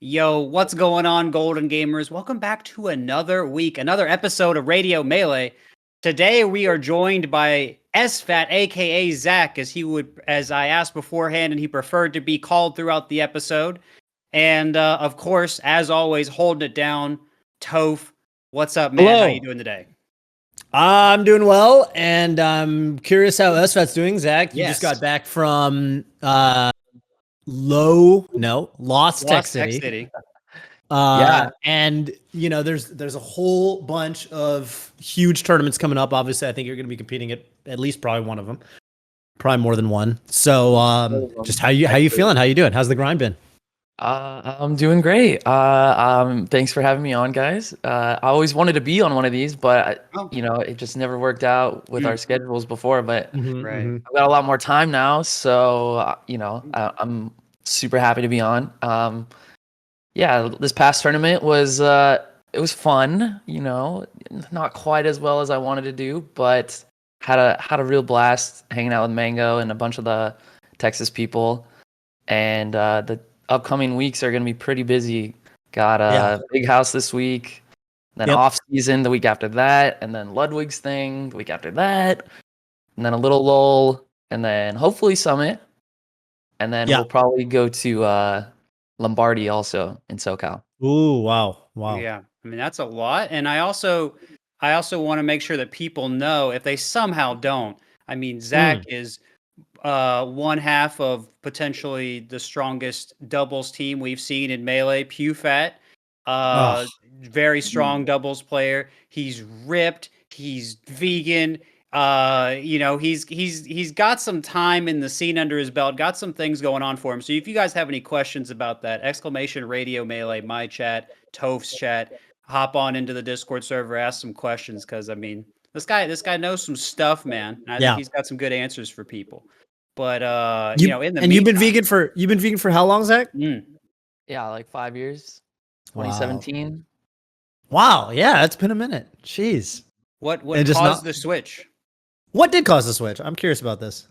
Yo, what's going on, Golden Gamers? Welcome back to another week, another episode of Radio Melee. Today we are joined by SFAT, aka Zach, as I asked beforehand, and he preferred to be called throughout the episode. And of course, as always, holding it down, Toph. What's up, man? Hello. How you doing today? I'm doing well, and I'm curious how SFAT's doing. Zach, you just got back from Lost Tech City. Yeah. And you know, there's a whole bunch of huge tournaments coming up. Obviously, I think you're going to be competing at least probably one of them, probably more than one. So, just how you feeling? How you doing? How's the grind been? I'm doing great. Thanks for having me on, guys. I always wanted to be on one of these, but it just never worked out with our schedules before. But I've got a lot more time now, so I'm super happy to be on. This past tournament was it was fun. Not quite as well as I wanted to do, but had a real blast hanging out with Mango and a bunch of the Texas people, and the upcoming weeks are going to be pretty busy. Got a big house this week, then off season the week after that, and then Ludwig's thing the week after that, and then a little lull, and then hopefully Summit, and then we'll probably go to Lombardi also in SoCal. Ooh, wow. Yeah, I mean that's a lot, and I also want to make sure that people know, if they somehow don't. I mean, Zach is one half of potentially the strongest doubles team we've seen in Melee. PewFat, very strong doubles player. He's ripped. He's vegan. He's got some time in the scene under his belt. Got some things going on for him. So if you guys have any questions about that, !Radio Melee, my chat, Toph's chat, hop on into the Discord server, ask some questions, because I mean, this guy knows some stuff, man. And I think he's got some good answers for people. But in the meantime, you've been vegan for how long, Zach? Yeah, like 5 years. 2017. Wow, yeah, it's been a minute. Jeez. What caused the switch? What did cause the switch? I'm curious about this.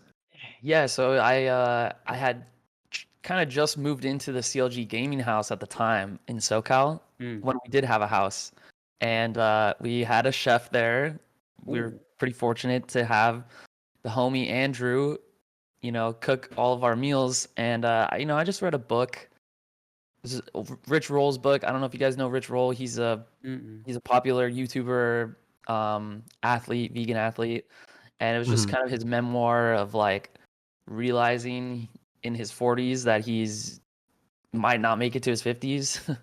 Yeah, so I had kind of just moved into the CLG gaming house at the time in SoCal when we did have a house, and we had a chef there. We were pretty fortunate to have the homie Andrew, cook all of our meals. And I just read a book. This is Rich Roll's book. I don't know if you guys know Rich Roll. He's a popular YouTuber, athlete, vegan athlete, and it was just kind of his memoir of like realizing in his 40s that he's might not make it to his 50s.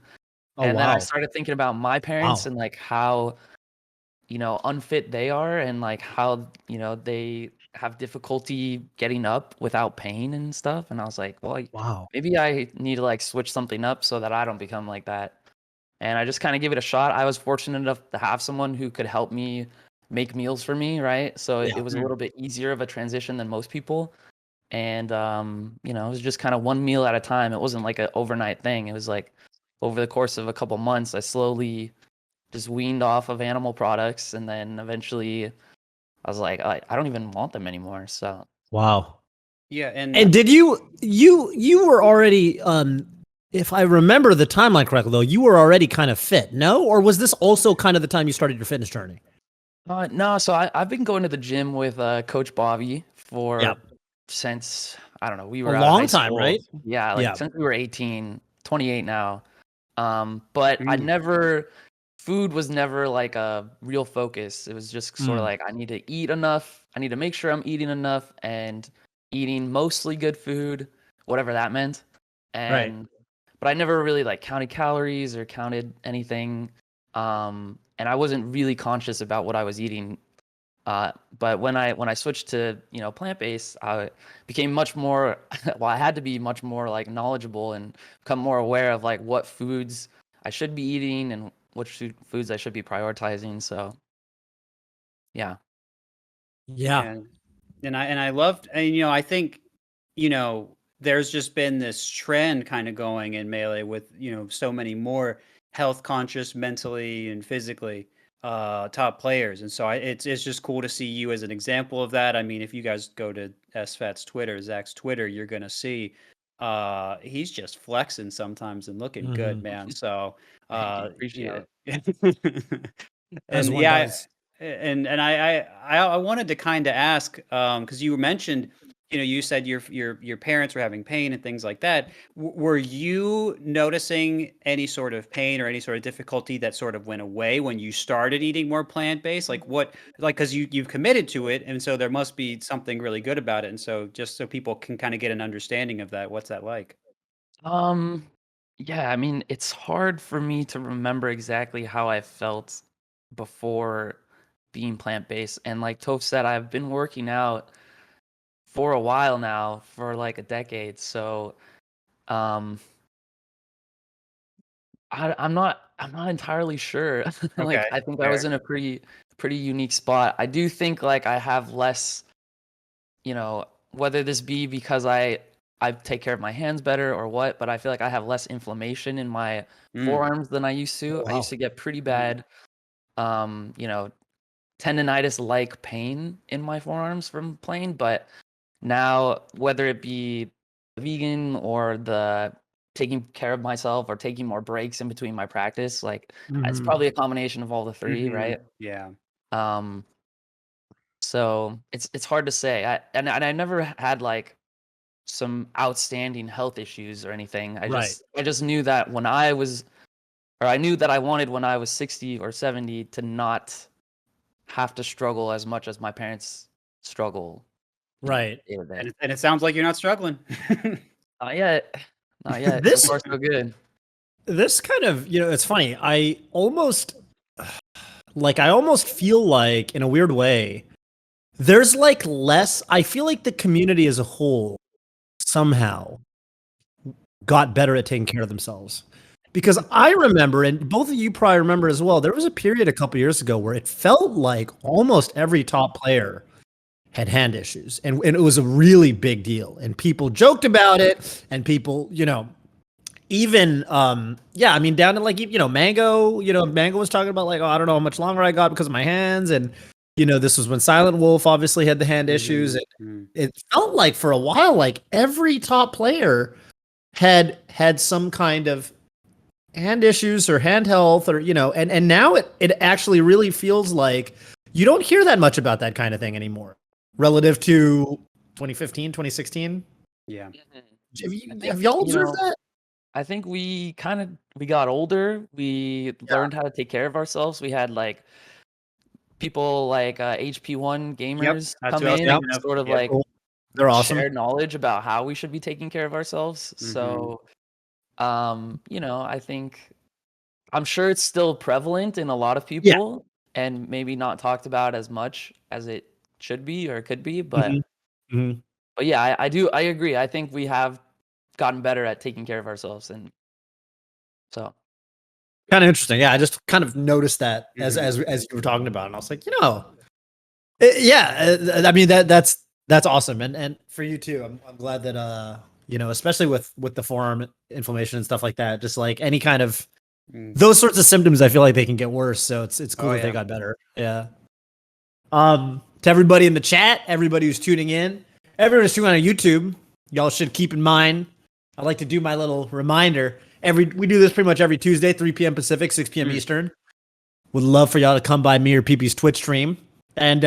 Then I started thinking about my parents and like how unfit they are, and like how they have difficulty getting up without pain and stuff. And I was like, well, maybe I need to like switch something up so that I don't become like that. And I just kind of give it a shot. I was fortunate enough to have someone who could help me make meals for me, right? So it was a little bit easier of a transition than most people. And it was just kind of one meal at a time. It wasn't like an overnight thing. It was like over the course of a couple months, I slowly just weaned off of animal products, and then eventually I was like, I don't even want them anymore. So yeah. And did you were already if I remember the timeline correctly, though, you were already kind of fit, no? Or was this also kind of the time you started your fitness journey? No, so I've been going to the gym with Coach Bobby since, I don't know, we were a long time, right? Yeah, since we were 18, 28 now. But food was never like a real focus. It was just sort of like, I need to eat enough. I need to make sure I'm eating enough and eating mostly good food, whatever that meant. But I never really like counted calories or counted anything. And I wasn't really conscious about what I was eating. But when I switched to, plant-based, I became much more, I had to be much more like knowledgeable and become more aware of like what foods I should be eating and which foods I should be prioritizing. So, yeah. And I loved, and I think, there's just been this trend kind of going in Melee with, so many more health conscious mentally and physically top players. And so it's just cool to see you as an example of that. I mean, if you guys go to SFAT's Twitter, Zach's Twitter, you're going to see he's just flexing sometimes and looking good, man. So, Thank you. you Appreciate know, it. As and one yeah, does. and I wanted to kind of ask, because you mentioned, you said your parents were having pain and things like that. Were you noticing any sort of pain or any sort of difficulty that sort of went away when you started eating more plant-based? Like what, like, because you've committed to it, and so there must be something really good about it. And so just so people can kind of get an understanding of that, what's that like? Um, yeah, I mean, it's hard for me to remember exactly how I felt before being plant-based. And like Toph said, I've been working out for a while now, for like a decade. So, um, I'm not entirely sure. Okay, Like, I think I was fair. in a pretty unique spot. I do think like I have less, whether this be because I take care of my hands better or what, but I feel like I have less inflammation in my Mm, forearms than I used to. Oh, I used wow. to get pretty bad, um, you know, tendonitis-like pain in my forearms from playing, but now whether it be vegan or the taking care of myself or taking more breaks in between my practice, like it's Mhm. probably a combination of all the three, mhm, right? yeah. Um, so it's hard to say. I never had like some outstanding health issues or anything. I Right. just I just knew that when I was or I knew that I wanted when I was 60 or 70 to not have to struggle as much as my parents struggle, Right. day to day. And it sounds like you're not struggling. Not yet. Not yet. So This far so good. this kind of, it's funny. I almost feel like in a weird way, there's like less, I feel like the community as a whole somehow got better at taking care of themselves. Because I remember, and both of you probably remember as well, there was a period a couple years ago where it felt like almost every top player had hand issues. And it was a really big deal. And people joked about it, and people, even yeah, I mean down to like Mango was talking about like, oh, I don't know how much longer I got because of my hands. And this was when Silent Wolf obviously had the hand issues. Mhm, And mm. it felt like for a while like every top player had some kind of hand issues or hand health, or and now it actually really feels like you don't hear that much about that kind of thing anymore relative to 2015, 2016. Yeah. Mhm. have, I you, think, have y'all observed that? I think we got older. We Yeah. learned how to take care of ourselves. We had like people like HP1 Yep, gamers that's come who I was in Yep. thinking and of. sort of Yep. like Cool. They're awesome. share knowledge about how we should be taking care of ourselves. Mhm. So, I think I'm sure it's still prevalent in a lot of Yeah. people and maybe not talked about as much as it should be or could be, but Mhm. Mhm. yeah, I agree. I think we have gotten better at taking care of ourselves, and so Kind of interesting. Yeah, I just kind of noticed that as Mhm. as you were talking about it, and I was like, yeah, I mean that's awesome, and for you too. I'm glad that especially with the forearm inflammation and stuff like that, just like any kind of Mm. those sorts of symptoms, I feel like they can get worse. So it's cool Oh, that they yeah. got better. Yeah. To everybody in the chat, everybody who's tuning in, everyone who's tuning on YouTube, y'all should keep in mind. I like to do my little reminder. We do this pretty much every Tuesday, 3 p.m. Pacific, 6 p.m. Mm. Eastern. Would love for y'all to come by me or PP's Twitch stream and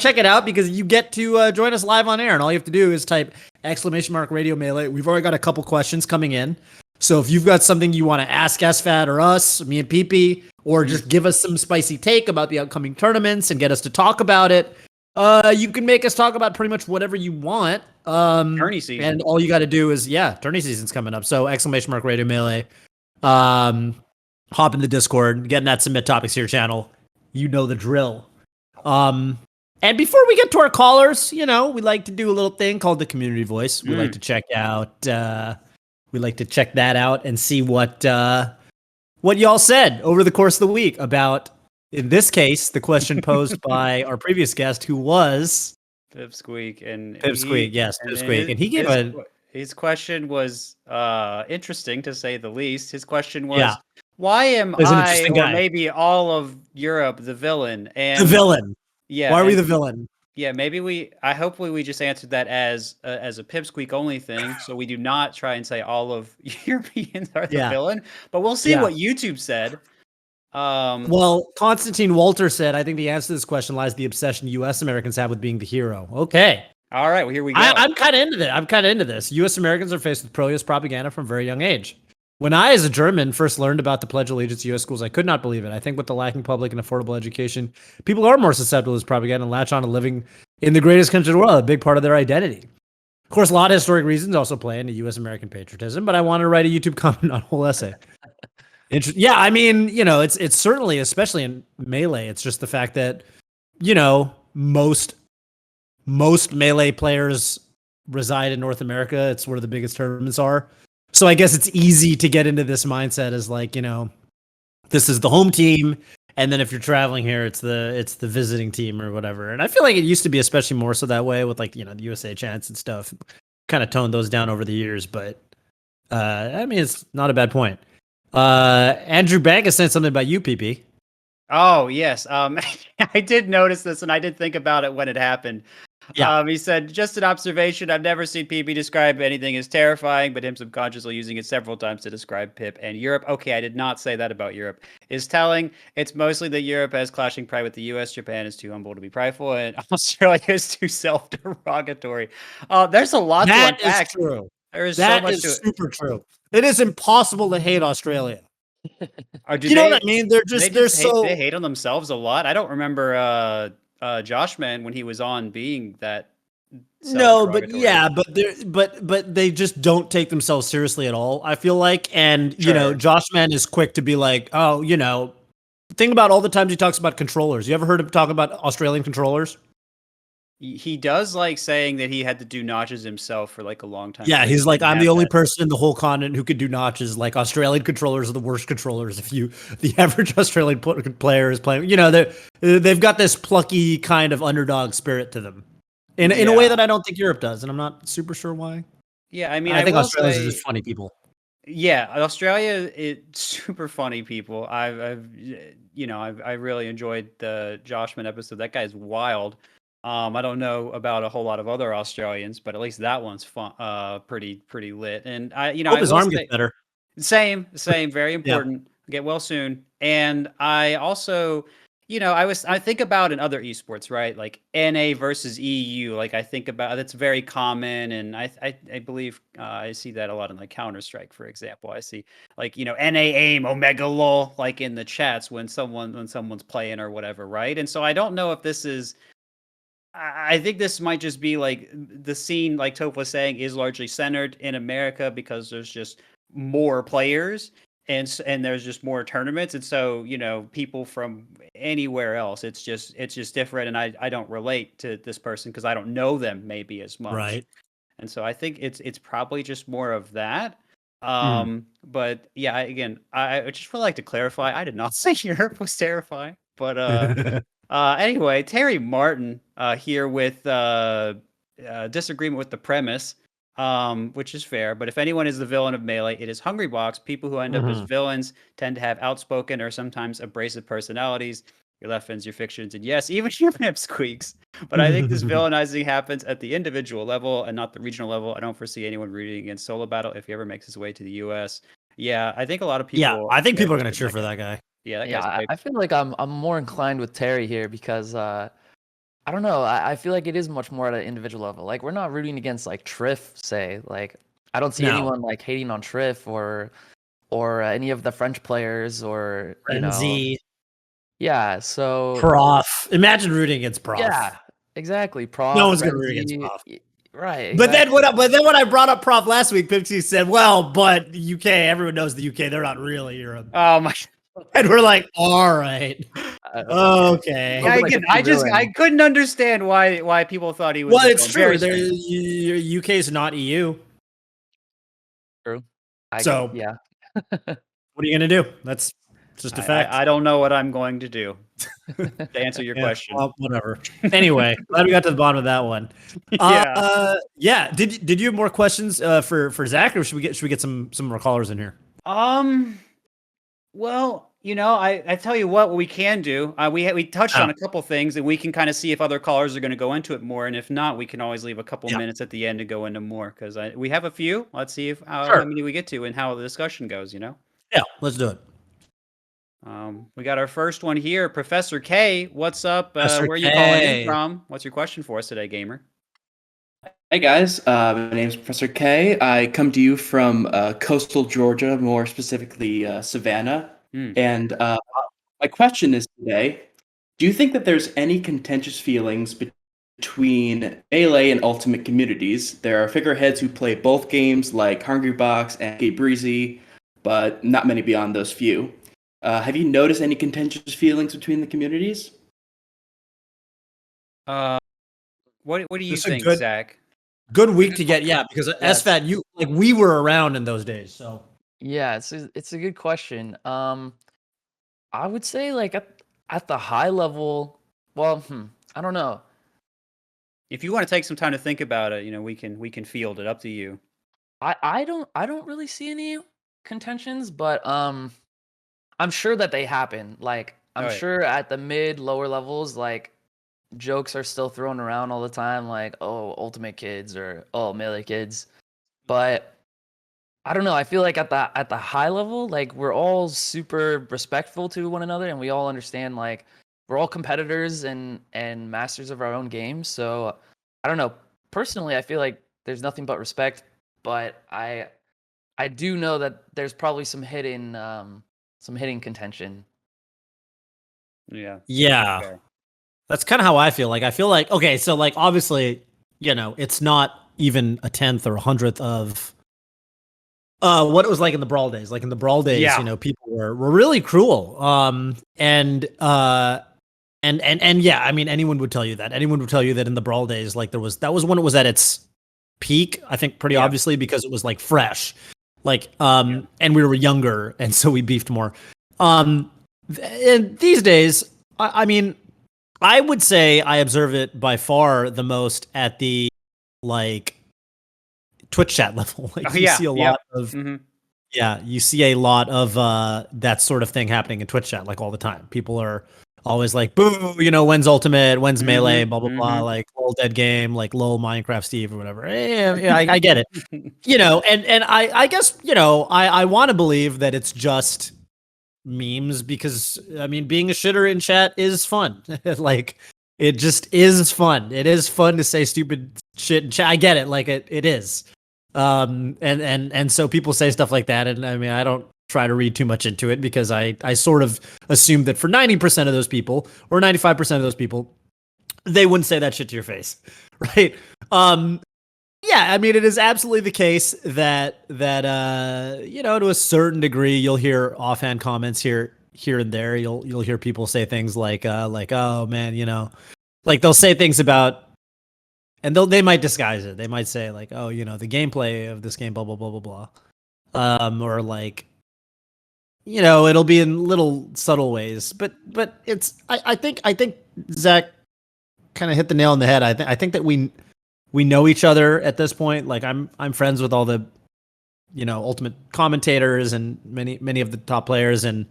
check it out, because you get to join us live on air, and all you have to do is type !radio melee. We've already got a couple questions coming in. So if you've got something you want to ask SFAT or us, me and PP, or Mm. just give us some spicy take about the upcoming tournaments and get us to talk about it, you can make us talk about pretty much whatever you want. Tourney And season. all you got to do is, tourney season's coming up. So !radio melee. Um, hop in the Discord, getting that submit topics to your channel. You know the drill. Um, and before we get to our callers, we like to do a little thing called the community voice. We like Mm. to check out. We like to check that out and see what y'all said over the course of the week about, in this case, the question posed by our previous guest, who was Pipsqueak, and Pipsqueak. Yes, and Pipsqueak, and he gave a his question was interesting to say the least. His question yeah. was, "Why am He's an I, interesting or guy. maybe all of Europe, the villain?" The And villain. yeah, Why are we and the villain? Yeah, maybe hopefully we just answered that as a Pipsqueak only thing, so we do not try and say all of Europeans are the Yeah. villain. But we'll see Yeah. what YouTube said. Well, Constantine Walter said, I think the answer to this question lies in the obsession U.S. Americans have with being the hero. Okay. All right, well, here we go. I'm kind of into that. I'm kind of into this. U.S. Americans are faced with pro-US propaganda from a very young age. When I, as a German, first learned about the Pledge of Allegiance to U.S. schools, I could not believe it. I think with the lacking public and affordable education, people are more susceptible to this propaganda and latch on to living in the greatest country in the world, a big part of their identity. Of course, a lot of historic reasons also play into U.S. American patriotism, but I wanted to write a YouTube comment on a whole essay. Yeah, I mean, it's certainly, especially in Melee, it's just the fact that, most Melee players reside in North America. It's where the biggest tournaments are. So I guess it's easy to get into this mindset as like, this is the home team. And then if you're traveling here, it's the visiting team or whatever. And I feel like it used to be especially more so that way with like, the USA chants and stuff. Kind of toned those down over the years, but I mean, it's not a bad point. Andrew Bank has said something about you, PP. Oh, yes. I did notice this, and I did think about it when it happened. Yeah. He said, just an observation. I've never seen PP describe anything as terrifying, but him subconsciously using it several times to describe Pip and Europe. Okay, I did not say that about Europe. Is telling. It's mostly that Europe has clashing pride with the U.S. Japan is too humble to be prideful, and Australia is too self-derogatory. There's a lot to unpack. That is true. There is that so much is to it. super true. It is impossible to hate Australia. You know what I mean? They hate on themselves a lot. I don't remember Josh Man when he was on being that. No, but yeah, but they just don't take themselves seriously at all. I feel like, and Josh Man is quick to be like, oh, think about all the times he talks about controllers. You ever heard him talk about Australian controllers? He does like saying that he had to do notches himself for like a long time. Yeah, he's like, I'm the only person in the whole continent who could do notches. Like Australian controllers are the worst controllers. The average Australian player is playing, they've got this plucky kind of underdog spirit to them, in a way that I don't think Europe does, and I'm not super sure why. Yeah, I mean, I think Australians are just funny people. Yeah, Australia is super funny people. I've really enjoyed the Joshman episode. That guy's wild. I don't know about a whole lot of other Australians, but at least that one's fun, pretty lit. And I hope his arm gets better. Same, very important. Get well soon. And I also, I think about in other esports, right? Like NA versus EU. Like I think about that's very common, and I believe I see that a lot in like Counter-Strike, for example. I see like NA aim Omega lol like in the chats when someone's playing or whatever, right? And so I don't know if this is. I think this might just be like the scene, like Toph was saying, is largely centered in America because there's just more players and there's just more tournaments, and so people from anywhere else, it's just different, and I don't relate to this person because I don't know them maybe as much, right? And so I think it's probably just more of that. But yeah, again, I just would like to clarify, I did not say Europe was terrifying, but anyway, Terry Martin here with disagreement with the premise, which is fair. But if anyone is the villain of Melee, it is Hungrybox. People who end up as villains tend to have outspoken or sometimes abrasive personalities. Your left ends, your fictions, and yes, even your Pipsqueaks. But I think this villainizing happens at the individual level and not the regional level. I don't foresee anyone rooting against Solo Battle if he ever makes his way to the U.S. Yeah, I think a lot of people. Yeah, I think people are going to cheer for that guy. Yeah, I feel like I'm more inclined with Terry here because I don't know. I feel like it is much more at an individual level. Like we're not rooting against like Triff, say. Like I don't see anyone like hating on Triff or any of the French players or Renzi. Yeah, so Prof. Imagine rooting against Prof. Yeah, exactly. Prof. No one's going to root against Prof. Right. But then when I brought up Prof last week, Pipsqueak said, "Well, but the UK, everyone knows the UK. They're not really Europe." Oh my. And we're like, all right, okay. Yeah, again, I couldn't understand why people thought he was. Well, it's true. UK is not EU. True. Yeah. What are you gonna do? That's just a fact. I don't know what I'm going to do to answer your question. Well, whatever. Anyway, glad we got to the bottom of that one. Yeah. Did you have more questions for Zach, or should we get some more callers in here? Well, I tell you what we can do. We touched on a couple things, and we can kind of see if other callers are going to go into it more, and if not, we can always leave a couple minutes at the end to go into more because we have a few. Let's see if how many we get to and how the discussion goes. Yeah, let's do it. We got our first one here, Professor K. What's up? Professor Where are you calling in from? What's your question for us today, gamer? Hey guys, my name is Professor K. I come to you from coastal Georgia, more specifically Savannah. And my question is today, do you think that there's any contentious feelings between Melee and Ultimate communities? There are figureheads who play both games like Hungrybox and Gay Breezy, but not many beyond those few. Have you noticed any contentious feelings between the communities? What do you think, Zach? Good week to get, because SFAT, we were around in those days, so. Yeah, it's a good question. I would say like at the high level, well, I don't know. If you want to take some time to think about it, we can field it. Up to you. I don't really see any contentions, but I'm sure that they happen. Like I'm sure at the lower levels, like jokes are still thrown around all the time, like, oh, Ultimate kids or oh, Melee kids. But I don't know. I feel like at the high level, like we're all super respectful to one another, and we all understand like we're all competitors and masters of our own games. So I don't know. Personally, I feel like there's nothing but respect, but I do know that there's probably some hidden contention. Yeah. Yeah. That's kind of how I feel. Like I feel like, okay, so like obviously, it's not even a 10th or 100th of what it was like in the Brawl days. Like in the Brawl days, people were really cruel. And yeah, I mean, anyone would tell you that. Anyone would tell you that in the Brawl days, like that was when it was at its peak, I think, pretty obviously, because it was like fresh. Like, and we were younger, and so we beefed more. And these days, I mean, I would say I observe it by far the most at the like Twitch chat level. Like you see a lot of you see a lot of that sort of thing happening in Twitch chat like all the time. People are always like, boo, when's Ultimate, when's Melee, blah blah blah, like lol dead game, like lol Minecraft Steve or whatever. I get it. And I guess, I want to believe that it's just memes because I mean being a shitter in chat is fun. Like it just is fun. It is fun to say stupid shit in chat. I get it. Like it is. And so people say stuff like that, and I mean I don't try to read too much into it because I sort of assume that for 90% of those people or 95% of those people, they wouldn't say that shit to your face. Right. Yeah, I mean, it is absolutely the case that to a certain degree, you'll hear offhand comments here and there. You'll hear people say things like oh man, like they'll say things about, and they might disguise it. They might say like, oh, the gameplay of this game, blah blah blah blah blah, or like, it'll be in little subtle ways. But it's I think Zach kind of hit the nail on the head. I think that we know each other at this point. Like I'm friends with all the, Ultimate commentators and many of the top players, and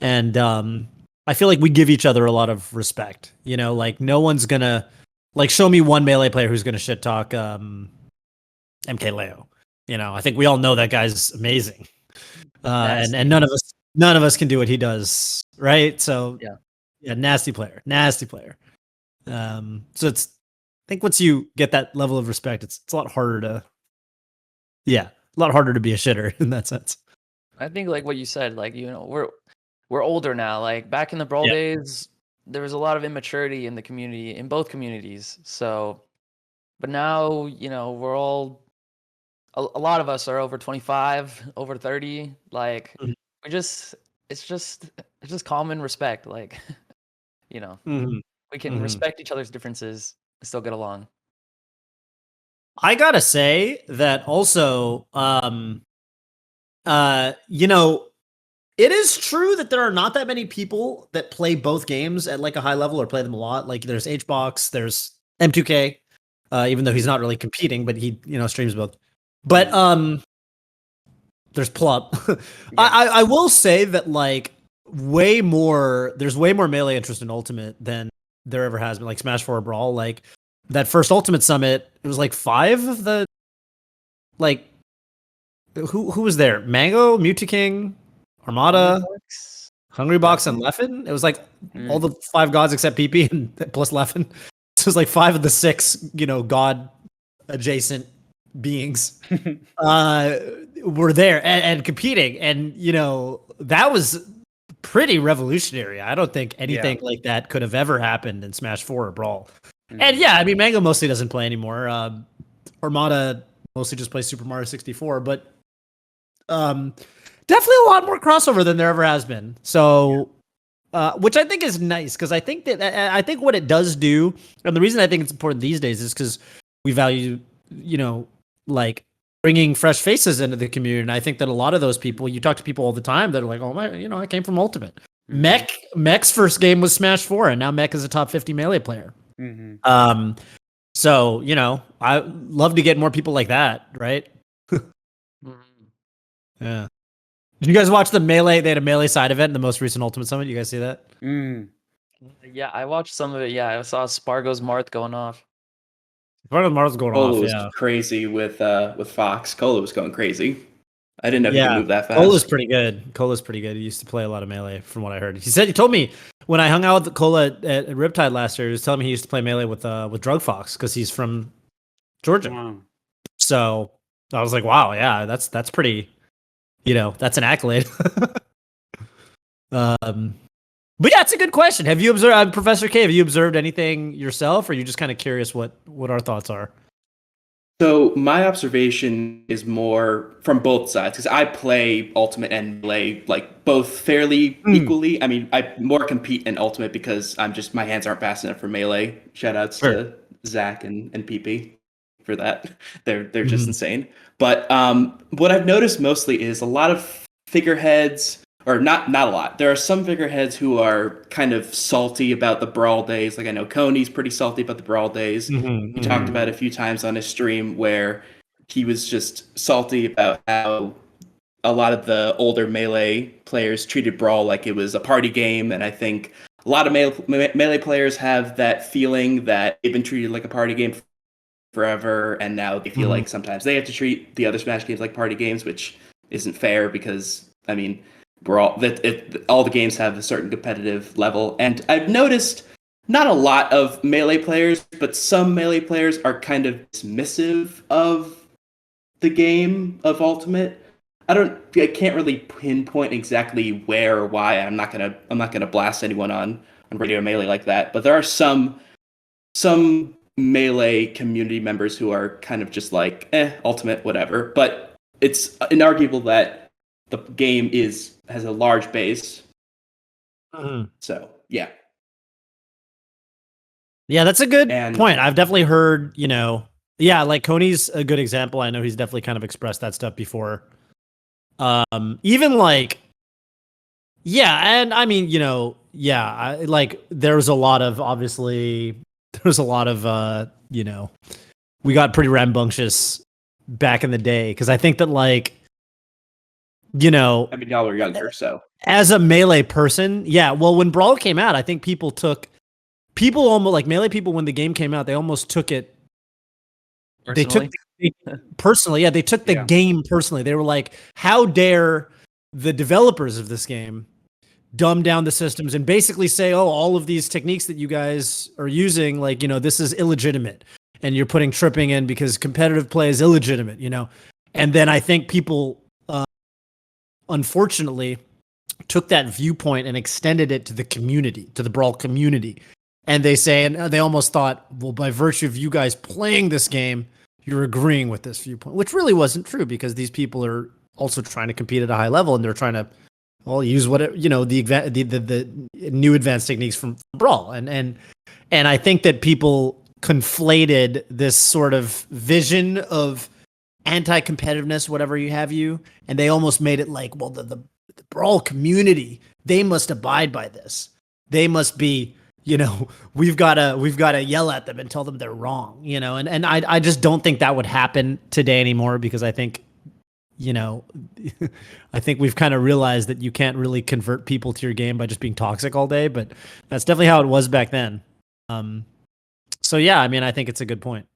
I feel like we give each other a lot of respect. Like no one's gonna like show me one Melee player who's gonna shit talk MK Leo. I think we all know that guy's amazing, and none of us can do what he does, right? So yeah, nasty player. So I think once you get that level of respect, it's a lot harder to be a shitter in that sense. I think like what you said, like we're older now. Like back in the Brawl days, there was a lot of immaturity in the community, in both communities. So, but now we're all a lot of us are over 25, over 30. Like it's just common respect. Like we can respect each other's differences and still get along. I gotta say that also, it is true that there are not that many people that play both games at like a high level or play them a lot. Like there's HBox, there's M2K, even though he's not really competing, but he streams both. But there's Plup. I will say that like there's way more melee interest in Ultimate than there ever has been. Like Smash 4 Brawl, like that first Ultimate Summit, it was like 5 of the like who was there? Mango, Mewtwo King, Armada, Hungrybox, and Leffen. It was like all the 5 gods except PP and plus Leffen. So it was like 5 of the 6, god adjacent beings were there and competing, and that was pretty revolutionary. I don't think anything like that could have ever happened in Smash 4 or Brawl. And I mean, Mango mostly doesn't play anymore. Armada mostly just plays Super Mario 64, but definitely a lot more crossover than there ever has been. So, which I think is nice, because I think what it does do, and the reason I think it's important these days is because we value, like bringing fresh faces into the community. And I think that a lot of those people, you talk to people all the time that are like, oh my, I came from Ultimate. Mech's first game was Smash 4, and now Mech is a top 50 Melee player. So, I love to get more people like that, right? Yeah. Did you guys watch the Melee? They had a Melee side event in the most recent Ultimate Summit. You guys see that? Yeah, I watched some of it. Yeah, I saw Spargo's Marth going off. Spargo's Marth's going Cola off. was Yeah, crazy with Fox. Cola was going crazy. I didn't know he could move that fast. Cola's pretty good. He used to play a lot of Melee, from what I heard. He told me when I hung out with Cola at Riptide last year, he was telling me he used to play Melee with Drug Fox because he's from Georgia. Wow. So I was like, wow, yeah, that's pretty. That's an accolade. But yeah, it's a good question. Have you observed, Professor K? Have you observed anything yourself, or are you just kind of curious what our thoughts are? So my observation is more from both sides, because I play Ultimate and Melee like both fairly equally. I mean, I more compete in Ultimate because my hands aren't fast enough for Melee. Shoutouts to Zach and PP for that. They're just insane. But what I've noticed mostly is a lot of figureheads, or not a lot. There are some figureheads who are kind of salty about the Brawl days. Like I know Coney's pretty salty about the Brawl days. He talked about it a few times on his stream where he was just salty about how a lot of the older Melee players treated Brawl like it was a party game. And I think a lot of Melee players have that feeling that they've been treated like a party game forever, and now they feel like sometimes they have to treat the other Smash games like party games, which isn't fair, because I mean, all the games have a certain competitive level. And I've noticed not a lot of Melee players, but some Melee players are kind of dismissive of the game of Ultimate. I can't really pinpoint exactly where or why. I'm not gonna blast anyone on Radio Melee like that, but there are some Melee community members who are kind of just like, Ultimate, whatever. But it's inarguable that the game has a large base. So, yeah. Yeah, that's a good point. I've definitely heard, like Coney's a good example. I know he's definitely kind of expressed that stuff before. Even like, and I mean, there's a lot of, we got pretty rambunctious back in the day, because I think that I mean, y'all are younger, so as a Melee person, when Brawl came out, I think almost like Melee people, when the game came out, they almost took it personally. They took the game personally. They were like, how dare the developers of this game dumb down the systems and basically say, oh, all of these techniques that you guys are using, this is illegitimate, and you're putting tripping in because competitive play is illegitimate, And then I think people, unfortunately, took that viewpoint and extended it to the community, to the Brawl community. And they almost thought, well, by virtue of you guys playing this game, you're agreeing with this viewpoint, which really wasn't true, because these people are also trying to compete at a high level, and they're trying to use the new advanced techniques from Brawl. And I think that people conflated this sort of vision of anti-competitiveness, whatever and they almost made it like, well, the Brawl community, they must abide by this. They must be, we've got to yell at them and tell them they're wrong, and I just don't think that would happen today anymore, because I think you know, I think we've kind of realized that you can't really convert people to your game by just being toxic all day, but that's definitely how it was back then. So yeah, I mean, I think it's a good point.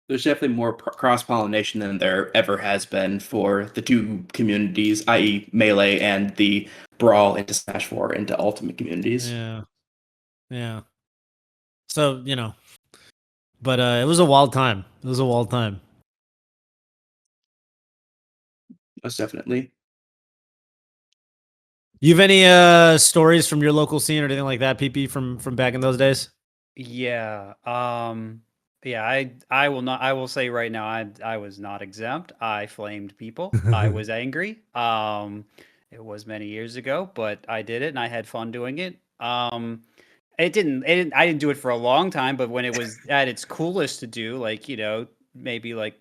There's definitely more cross-pollination than there ever has been for the two communities, i.e. Melee and the Brawl into Smash 4 into Ultimate communities. Yeah. Yeah. So, but it was a wild time. It was a wild time. Most definitely. You have any stories from your local scene or anything like that, PP, from back in those days? Yeah. Yeah, I will not I will say right now I was not exempt. I flamed people. I was angry. It was many years ago, but I did it and I had fun doing it. I didn't do it for a long time, but when it was at its coolest to do, like, maybe like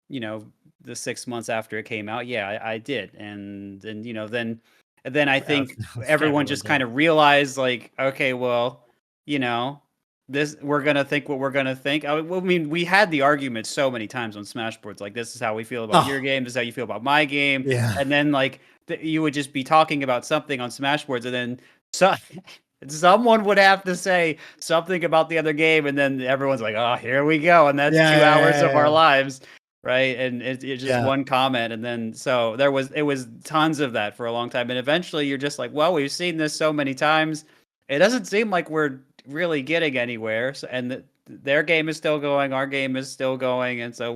you know, the 6 months after it came out, yeah, I did. And then I think everyone just kind of realized, like, okay, well, you know, we're gonna think what we're gonna think. I mean, we had the argument so many times on Smashboards, like, this is how we feel about your game, this is how you feel about my game. Yeah. And then, like, you would just be talking about something on Smashboards, and then someone would have to say something about the other game, and then everyone's like, oh, here we go, and that's 2 hours of our lives. Right. And it's just one comment. And then so it was tons of that for a long time. And eventually you're just like, well, we've seen this so many times. It doesn't seem like we're really getting anywhere. So, and their game is still going. Our game is still going. And so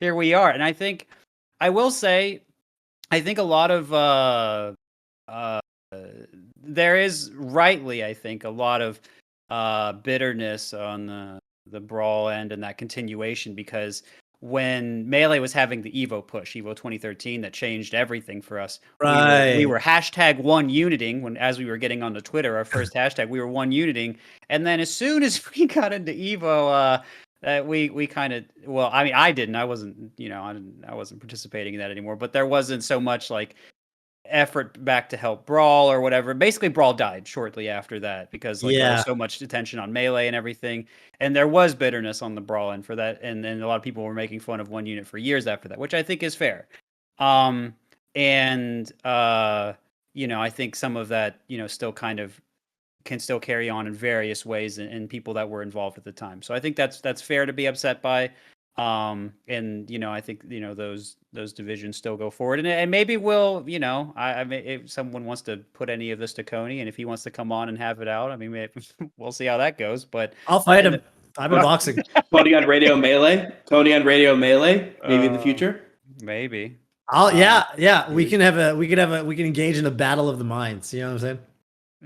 here we are. And I will say, I think a lot of there is rightly, I think, a lot of bitterness on the Brawl end and that continuation, because when Melee was having the Evo push, Evo 2013, that changed everything for us. Right. We were hashtag one uniting as we were getting onto Twitter, our first hashtag, we were one uniting. And then as soon as we got into Evo, we kind of, well, I mean, I didn't, I wasn't, I wasn't participating in that anymore, but there wasn't so much like effort back to help Brawl or whatever. Basically, Brawl died shortly after that because there was so much attention on Melee and everything, and there was bitterness on the Brawl end for that, and a lot of people were making fun of one unit for years after that, which I think is fair. I think some of that, still kind of can still carry on in various ways and people that were involved at the time. So I think that's fair to be upset by. I think those divisions still go forward, and maybe we'll, I mean, if someone wants to put any of this to Coney, and if he wants to come on and have it out, I mean, we'll see how that goes. But I'll fight him. I'm in boxing. Coney on Radio Melee. Maybe in the future. Maybe. Yeah. We can engage in a battle of the minds. You know what I'm saying?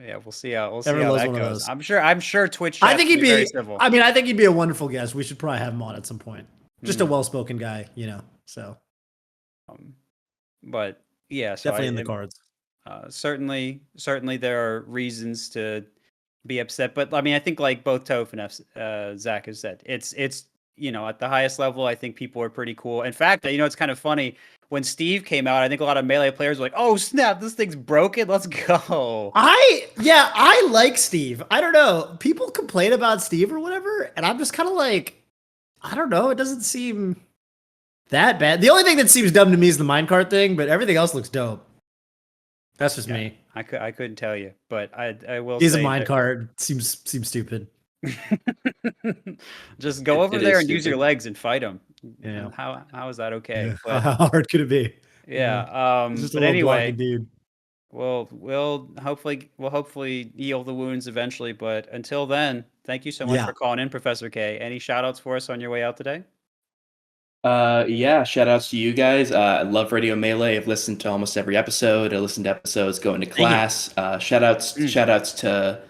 Yeah, we'll see how that goes. I'm sure Twitch. I think he'd be very civil. I mean, I think he'd be a wonderful guest. We should probably have him on at some point. Just a well-spoken guy, So, but yeah, so definitely in the cards. Certainly, there are reasons to be upset, but I mean, I think like both Toph and Zach has said, it's at the highest level, I think people are pretty cool. In fact, it's kind of funny. When Steve came out, I think a lot of Melee players were like, "Oh snap, this thing's broken. Let's go." I like Steve. I don't know. People complain about Steve or whatever, and I'm just kind of like, I don't know. It doesn't seem that bad. The only thing that seems dumb to me is the minecart thing, but everything else looks dope. That's just me. I couldn't tell you, but I will. He's a minecart. Seems stupid. Just go over there and use your legs and fight him. Yeah. How is that okay? Yeah. But, how hard could it be? Yeah. But anyway, dude. We'll hopefully heal the wounds eventually. But until then, thank you so much for calling in, Professor K. Any shout outs for us on your way out today? Shout outs to you guys. I love Radio Melee. I've listened to almost every episode. I listened to episodes going to class. Shout outs to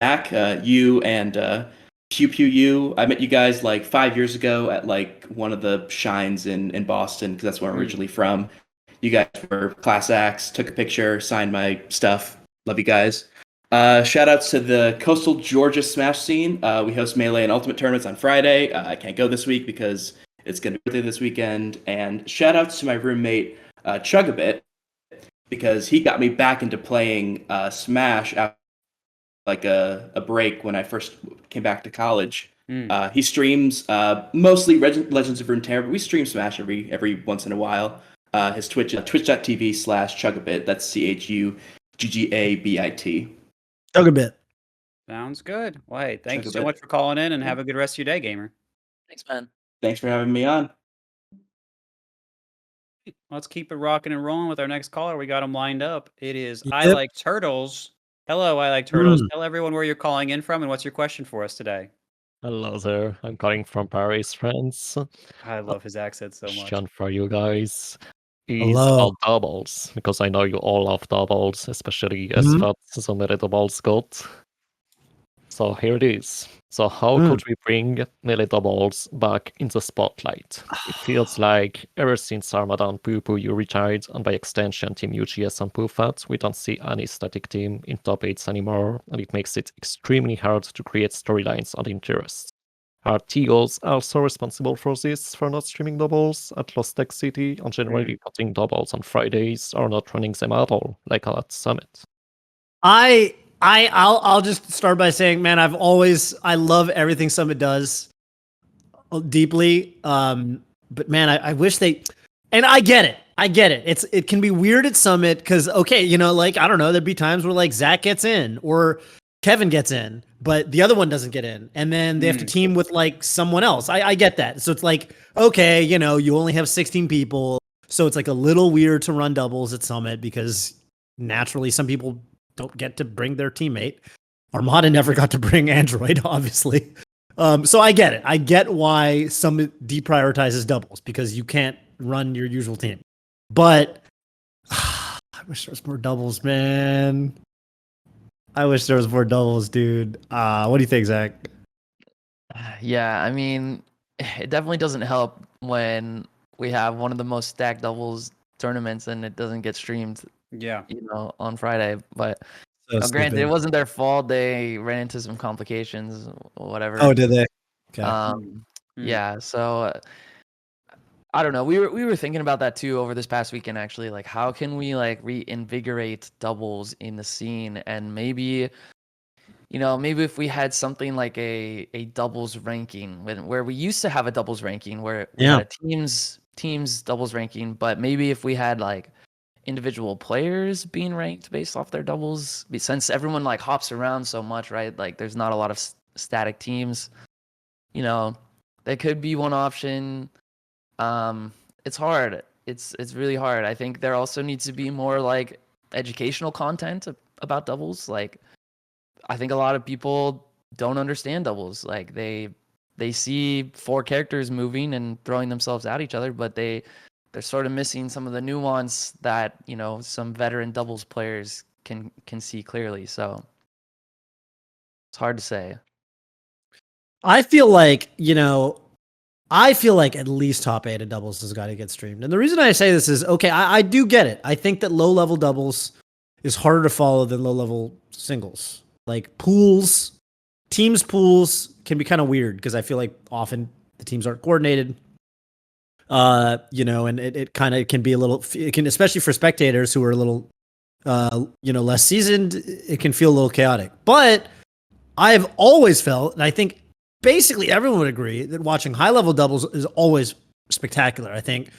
Zach, you and Pew Pew You. I met you guys like 5 years ago at like one of the shines in Boston, because that's where I'm originally from. You guys were class acts, took a picture, signed my stuff. Love you guys. Shout outs to the Coastal Georgia Smash scene. We host Melee and Ultimate tournaments on Friday. I can't go this week because it's going to be this weekend. And shout outs to my roommate, Chugabit, because he got me back into playing Smash after like a break when I first came back to college. He streams mostly Legends of Runeterra, but we stream Smash every once in a while. His Twitch, twitch.tv/Chugabit. That's CHUGGABIT. Chugabit. Sounds good. Well, hey, thank you so Chugabit. much for calling in, and have a good rest of your day, gamer. Thanks, man. Thanks for having me on. Let's keep it rocking and rolling with our next caller. We got him lined up. It is I Yep. Like Turtles. Hello, I Like Turtles. Mm. Tell everyone where you're calling in from and what's your question for us today. Hello there, I'm calling from Paris, France. I love his accent so much. Question for you guys is Hello. about doubles, because I know you all love doubles, especially SFAT, so many doubles got. So here it is. So how could we bring melee doubles back in the spotlight? It feels like ever since Armada and Poo Poo you retired, and by extension Team UGS and PooFat, we don't see any static team in top 8s anymore, and it makes it extremely hard to create storylines and interest. Are TOs also responsible for this, for not streaming doubles at Lost Tech City, and generally putting doubles on Fridays, or not running them at all, like at Summit? I'll just start by saying, man, I love everything Summit does deeply. But man, I wish and I get it. It can be weird at Summit because, okay, like, I don't know, there'd be times where like Zach gets in or Kevin gets in, but the other one doesn't get in. And then they have to team with like someone else. I get that. So it's like, okay, you only have 16 people. So it's like a little weird to run doubles at Summit because naturally some people don't get to bring their teammate. Armada never got to bring Android, obviously. So I get it. I get why some deprioritizes doubles because you can't run your usual team. But I wish there was more doubles, man. I wish there was more doubles, dude. What do you think, Zach? Yeah, I mean, it definitely doesn't help when we have one of the most stacked doubles tournaments and it doesn't get streamed. Yeah. On Friday, but granted, it wasn't their fault. They ran into some complications, whatever. Oh, did they? Okay. Yeah. So I don't know. We were thinking about that too over this past weekend. Actually, like, how can we like reinvigorate doubles in the scene? And maybe if we had something like a doubles ranking where we used to have a doubles ranking where we had a teams doubles ranking, but maybe if we had like individual players being ranked based off their doubles, since everyone like hops around so much, right? Like there's not a lot of static teams. That could be one option. It's hard. It's really hard. I think there also needs to be more like educational content about doubles. Like I think a lot of people don't understand doubles. Like they see 4 characters moving and throwing themselves at each other, but they're sort of missing some of the nuance that, some veteran doubles players can see clearly. So it's hard to say. I feel like, at least top 8 of doubles has got to get streamed. And the reason I say this is, okay, I do get it. I think that low-level doubles is harder to follow than low-level singles. Like teams pools can be kind of weird because I feel like often the teams aren't coordinated. And it kind of can be especially for spectators who are a little, less seasoned, it can feel a little chaotic. But I've always felt, and I think basically everyone would agree, that watching high-level doubles is always spectacular. I think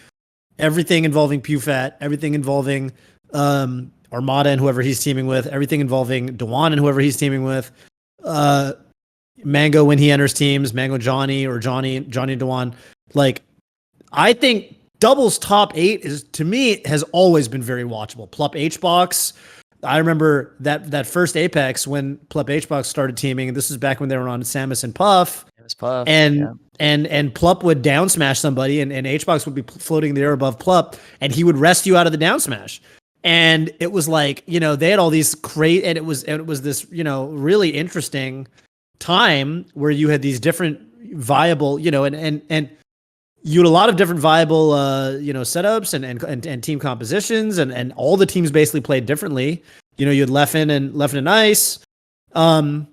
everything involving PewFat, everything involving Armada and whoever he's teaming with, everything involving Dewan and whoever he's teaming with, Mango when he enters teams, Mango Johnny or Johnny Dewan, like, I think doubles top 8 has always been very watchable. Plup Hbox. I remember that first Apex when Plup Hbox started teaming, and this is back when they were on Samus and Puff. It was Puff. And Plup would down smash somebody, and Hbox would be floating in the air above Plup, and he would rescue out of the down smash. And it was like, they had all these and it was this, really interesting time where you had these different viable, and you had a lot of different viable, setups and team compositions, and all the teams basically played differently. You had Leffen and Ice, and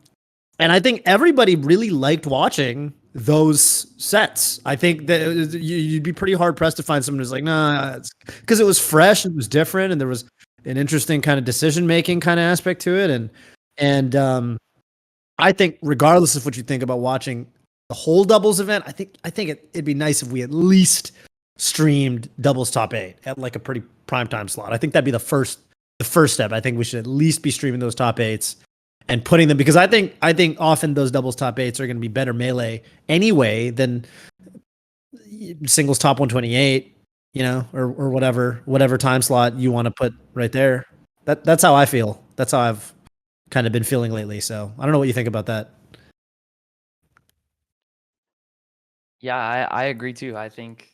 I think everybody really liked watching those sets. I think that you'd be pretty hard pressed to find someone who's like, nah, because it was fresh, it was different, and there was an interesting kind of decision making kind of aspect to it, and I think regardless of what you think about watching the whole doubles event, I think it'd be nice if we at least streamed doubles top 8 at like a pretty prime time slot. I think that'd be the first step. I think we should at least be streaming those top 8s and putting them, because I think often those doubles top 8s are going to be better melee anyway than singles top 128, or whatever time slot you want to put right there. That's how I feel. That's how I've kind of been feeling lately. So I don't know what you think about that. Yeah, I agree too. I think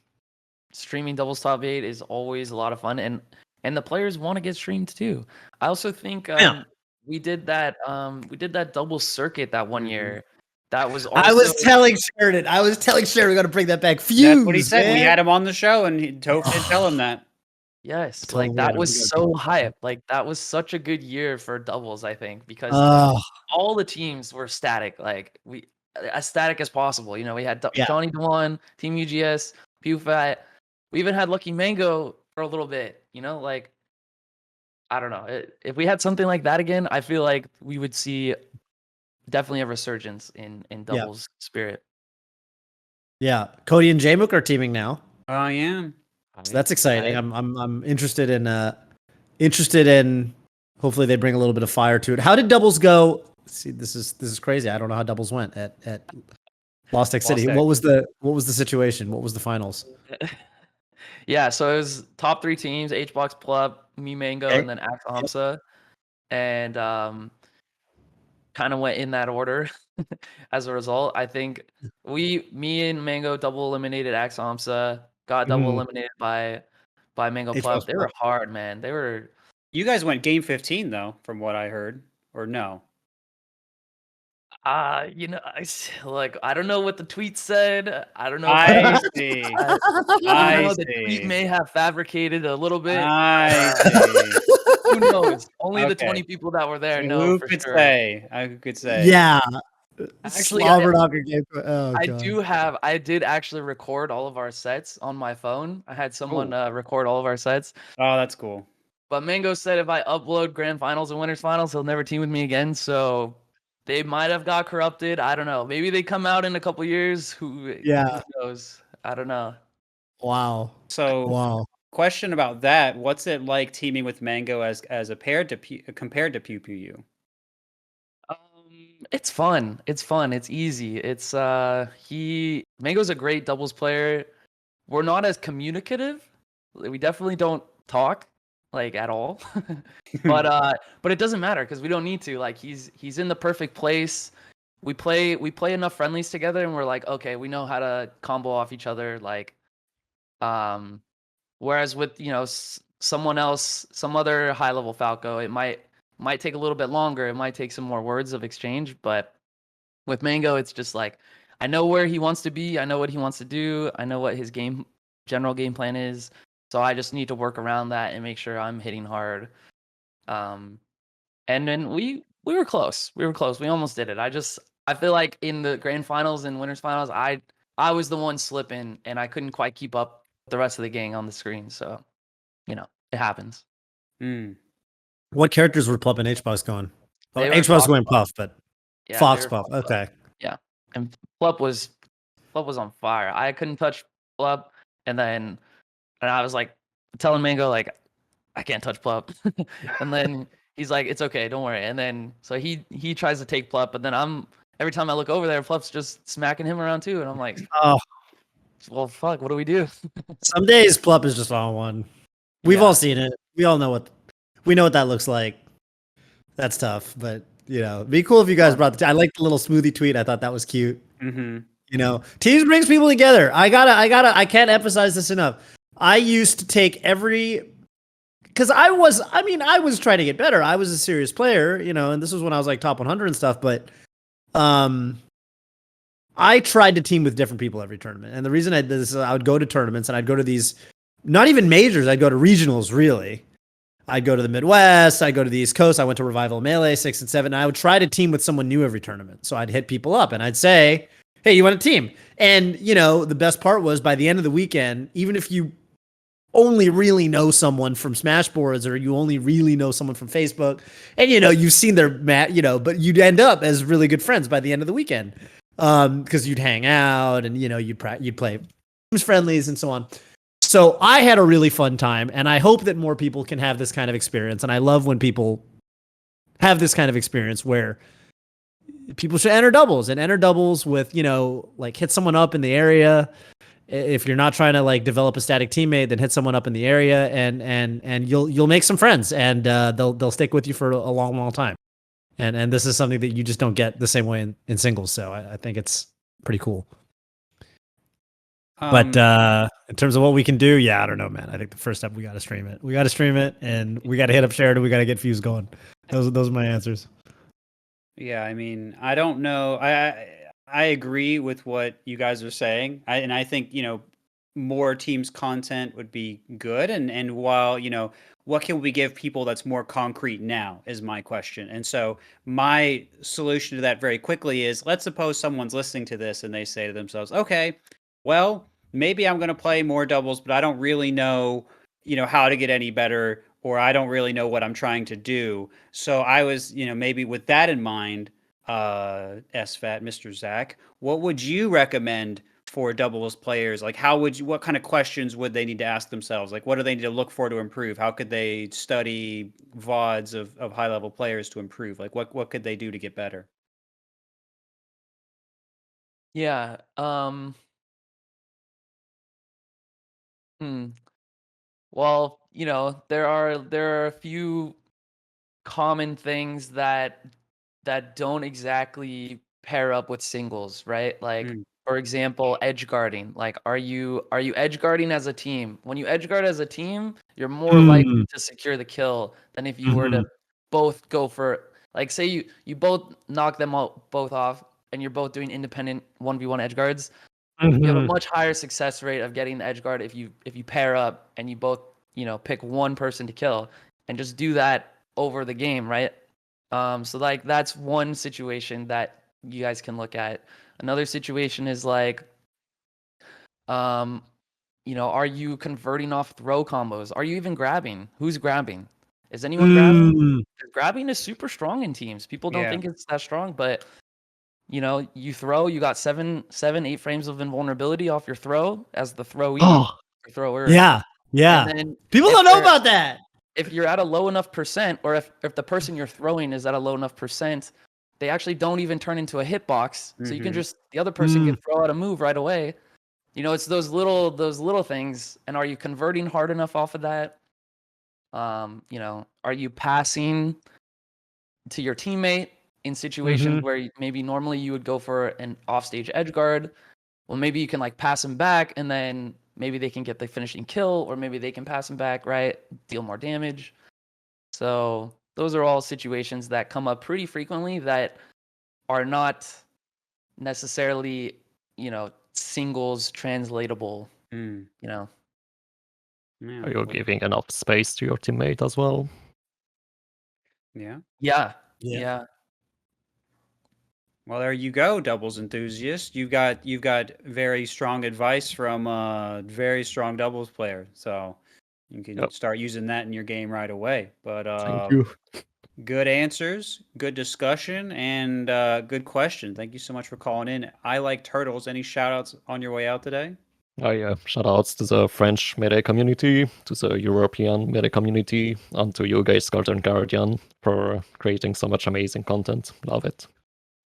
streaming doubles top 8 is always a lot of fun, and the players want to get streamed too. I also think we did that double circuit that one year. That was also, I was telling Sheridan we got to bring that back. Fuse, that's what he said. man. We had him on the show, and Toph did tell him that. Yes, like that was so hype. Like that was such a good year for doubles, I think, because all the teams were static. Like as static as possible. We had Johnny Dewan, Team UGS, PewFat. We even had Lucky Mango for a little bit. Like I don't know. If we had something like that again, I feel like we would see definitely a resurgence in doubles spirit. Yeah, Cody and Jmook are teaming now. I am. So that's exciting. I'm interested in hopefully they bring a little bit of fire to it. How did doubles go? See, this is crazy. I don't know how doubles went at Lost Tech City. What was the situation? What was the finals? Yeah, so it was top 3 teams: HBox, Plub, me, Mango, and then Axe Amsa, and kind of went in that order. As a result, I think me and Mango double eliminated Axe Amsa, got double eliminated by Mango Plub. They were hard, man. They were. You guys went game 15 though, from what I heard, or no? I don't know what the tweet said. I don't know. I see. I know the tweet may have fabricated a little bit. I see. Who knows? Only the 20 people that were there know Who for could sure. say? I could say. Yeah. Actually, I did actually record all of our sets on my phone. I had someone record all of our sets. Oh, that's cool. But Mango said if I upload grand finals and winners finals, he'll never team with me again. So they might have got corrupted. I don't know. Maybe they come out in a couple years. Who knows? I don't know. Wow. So question about that. What's it like teaming with Mango as a pair compared to Pew Pew U? It's fun. It's easy. It's Mango's a great doubles player. We're not as communicative. We definitely don't talk like at all. but it doesn't matter because we don't need to. Like he's in the perfect place. We play enough friendlies together and we're like, okay, we know how to combo off each other. Like whereas with someone else, some other high level Falco, it might take a little bit longer. It might take some more words of exchange, but with Mango, it's just like, I know where he wants to be. I know what he wants to do. I know what his general game plan is. So I just need to work around that and make sure I'm hitting hard. And then we were close. We almost did it. I feel like in the grand finals and winners finals, I was the one slipping and I couldn't quite keep up with the rest of the gang on the screen. So, it happens. What characters were Plup and HBox going? Oh, HBox going Puff, but Fox Puff. Okay. Yeah. And Plup was on fire. I couldn't touch Plup. And I was like telling Mango, like, I can't touch Plup. And then he's like, it's okay, don't worry. And then so he tries to take Plup, but then every time I look over there, Plup's just smacking him around too. And I'm like, oh, well, fuck, what do we do? Some days Plup is just on one. We've all seen it. We all know what that looks like. That's tough, but it'd be cool if you guys brought I like the little smoothie tweet. I thought that was cute. Mm-hmm. Teams brings people together. I can't emphasize this enough. I used to take because I was trying to get better. I was a serious player, and this was when I was like top 100 and stuff, but I tried to team with different people every tournament. And the reason I did this is I would go to tournaments and I'd go to these, not even majors, I'd go to regionals, really. I'd go to the Midwest, I'd go to the East Coast, I went to Revival Melee 6 and 7, and I would try to team with someone new every tournament. So I'd hit people up and I'd say, hey, you want a team? And, the best part was by the end of the weekend, even if you only really know someone from Smashboards or you only really know someone from Facebook, and, you've seen their but you'd end up as really good friends by the end of the weekend. because you'd hang out and you'd play teams friendlies and so on. So I had a really fun time, and I hope that more people can have this kind of experience. And I love when people have this kind of experience where people should enter doubles with, like hit someone up in the area. If you're not trying to like develop a static teammate, then hit someone up in the area and you'll make some friends, and they'll stick with you for a long, long time. And this is something that you just don't get the same way in singles. So I think it's pretty cool. But in terms of what we can do, I don't know, man. I think the first step, we got to stream it. We got to stream it, and we got to hit up Sheridan. We got to get views going. Those are my answers. Yeah, I mean, I don't know. I agree with what you guys are saying. I think, more teams content would be good. And while, what can we give people that's more concrete now is my question. And so my solution to that very quickly is, let's suppose someone's listening to this and they say to themselves, okay, well, maybe I'm going to play more doubles, but I don't really know, how to get any better, or I don't really know what I'm trying to do. So I was, maybe with that in mind, SFAT, Mr. Zach, what would you recommend for doubles players? Like, what kind of questions would they need to ask themselves? Like, what do they need to look for to improve? How could they study VODs of high level players to improve? Like, what could they do to get better? Yeah. Well, there are a few common things that don't exactly pair up with singles, right? Like, for example, edge guarding. Like, are you edge guarding as a team? When you edge guard as a team, you're more likely to secure the kill than if you were to both go for, like, say you both knock them both off and you're both doing independent 1v1 edge guards. You have a much higher success rate of getting the edge guard if you pair up and you both, pick one person to kill and just do that over the game, right? So like that's one situation that you guys can look at. Another situation is like, are you converting off throw combos? Are you even grabbing? Who's grabbing? Is anyone grabbing? Grabbing is super strong in teams. People don't think it's that strong, but you throw, you got 8 frames of invulnerability off your throw as the throwee, thrower. Yeah. And then people don't know about that. If you're at a low enough percent, or if the person you're throwing is at a low enough percent, they actually don't even turn into a hitbox. So you can the other person can throw out a move right away. It's those little things. And are you converting hard enough off of that? Are you passing to your teammate in situations where maybe normally you would go for an offstage edge guard? Well, maybe you can like pass them back, and then maybe they can get the finishing kill, or maybe they can pass them back, right? Deal more damage. So those are all situations that come up pretty frequently that are not necessarily, singles translatable, Are you giving enough space to your teammate as well? Yeah. Well, there you go, doubles enthusiast. You've got very strong advice from a very strong doubles player. So you can start using that in your game right away. But Thank you. Good answers, good discussion, and good question. Thank you so much for calling in. I like turtles. Any shout outs on your way out today? Shout outs to the French melee community, to the European melee community, and to you guys, Garden Guardian, for creating so much amazing content. Love it.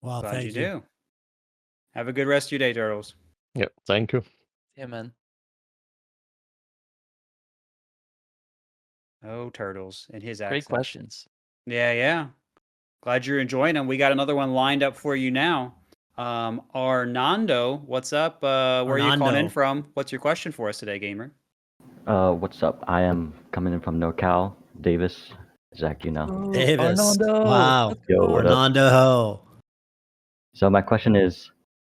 Wow, Glad thank you do. Have a good rest of your day, turtles. Yeah, thank you. Yeah, man. Oh, turtles and his accent. Great questions. Yeah. Glad you're enjoying them. We got another one lined up for you now. Arnando, what's up? Where are you calling in from? What's your question for us today, gamer? What's up? I am coming in from NorCal. Davis. Zach, Davis. Arnando. Wow. Yo, what up? Arnando. So my question is,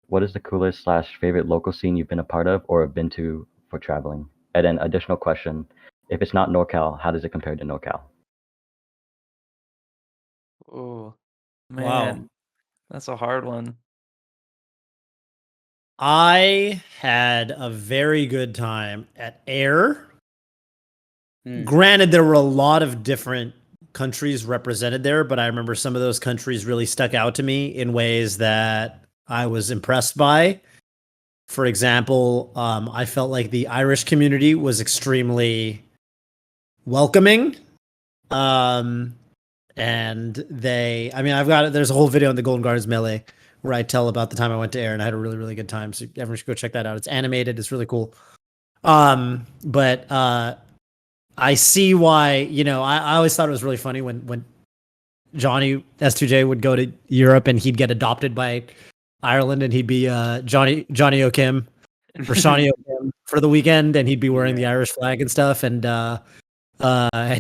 what is the coolest / favorite local scene you've been a part of or have been to for traveling? And then additional question, if it's not NorCal, how does it compare to NorCal? Oh, man. Wow. That's a hard one. I had a very good time at Air. Granted, there were a lot of different countries represented there, but I remember some of those countries really stuck out to me in ways that I was impressed by. For example, I felt like the Irish community was extremely welcoming. And there's a whole video on the Golden Gardens Melee where I tell about the time I went to Air and I had a really, really good time. So everyone should go check that out. It's animated. It's really cool. But I see why, I always thought it was really funny when Johnny S2J would go to Europe and he'd get adopted by Ireland and he'd be Johnny O'Kim or Shawnee O'Kim for the weekend and he'd be wearing the Irish flag and stuff and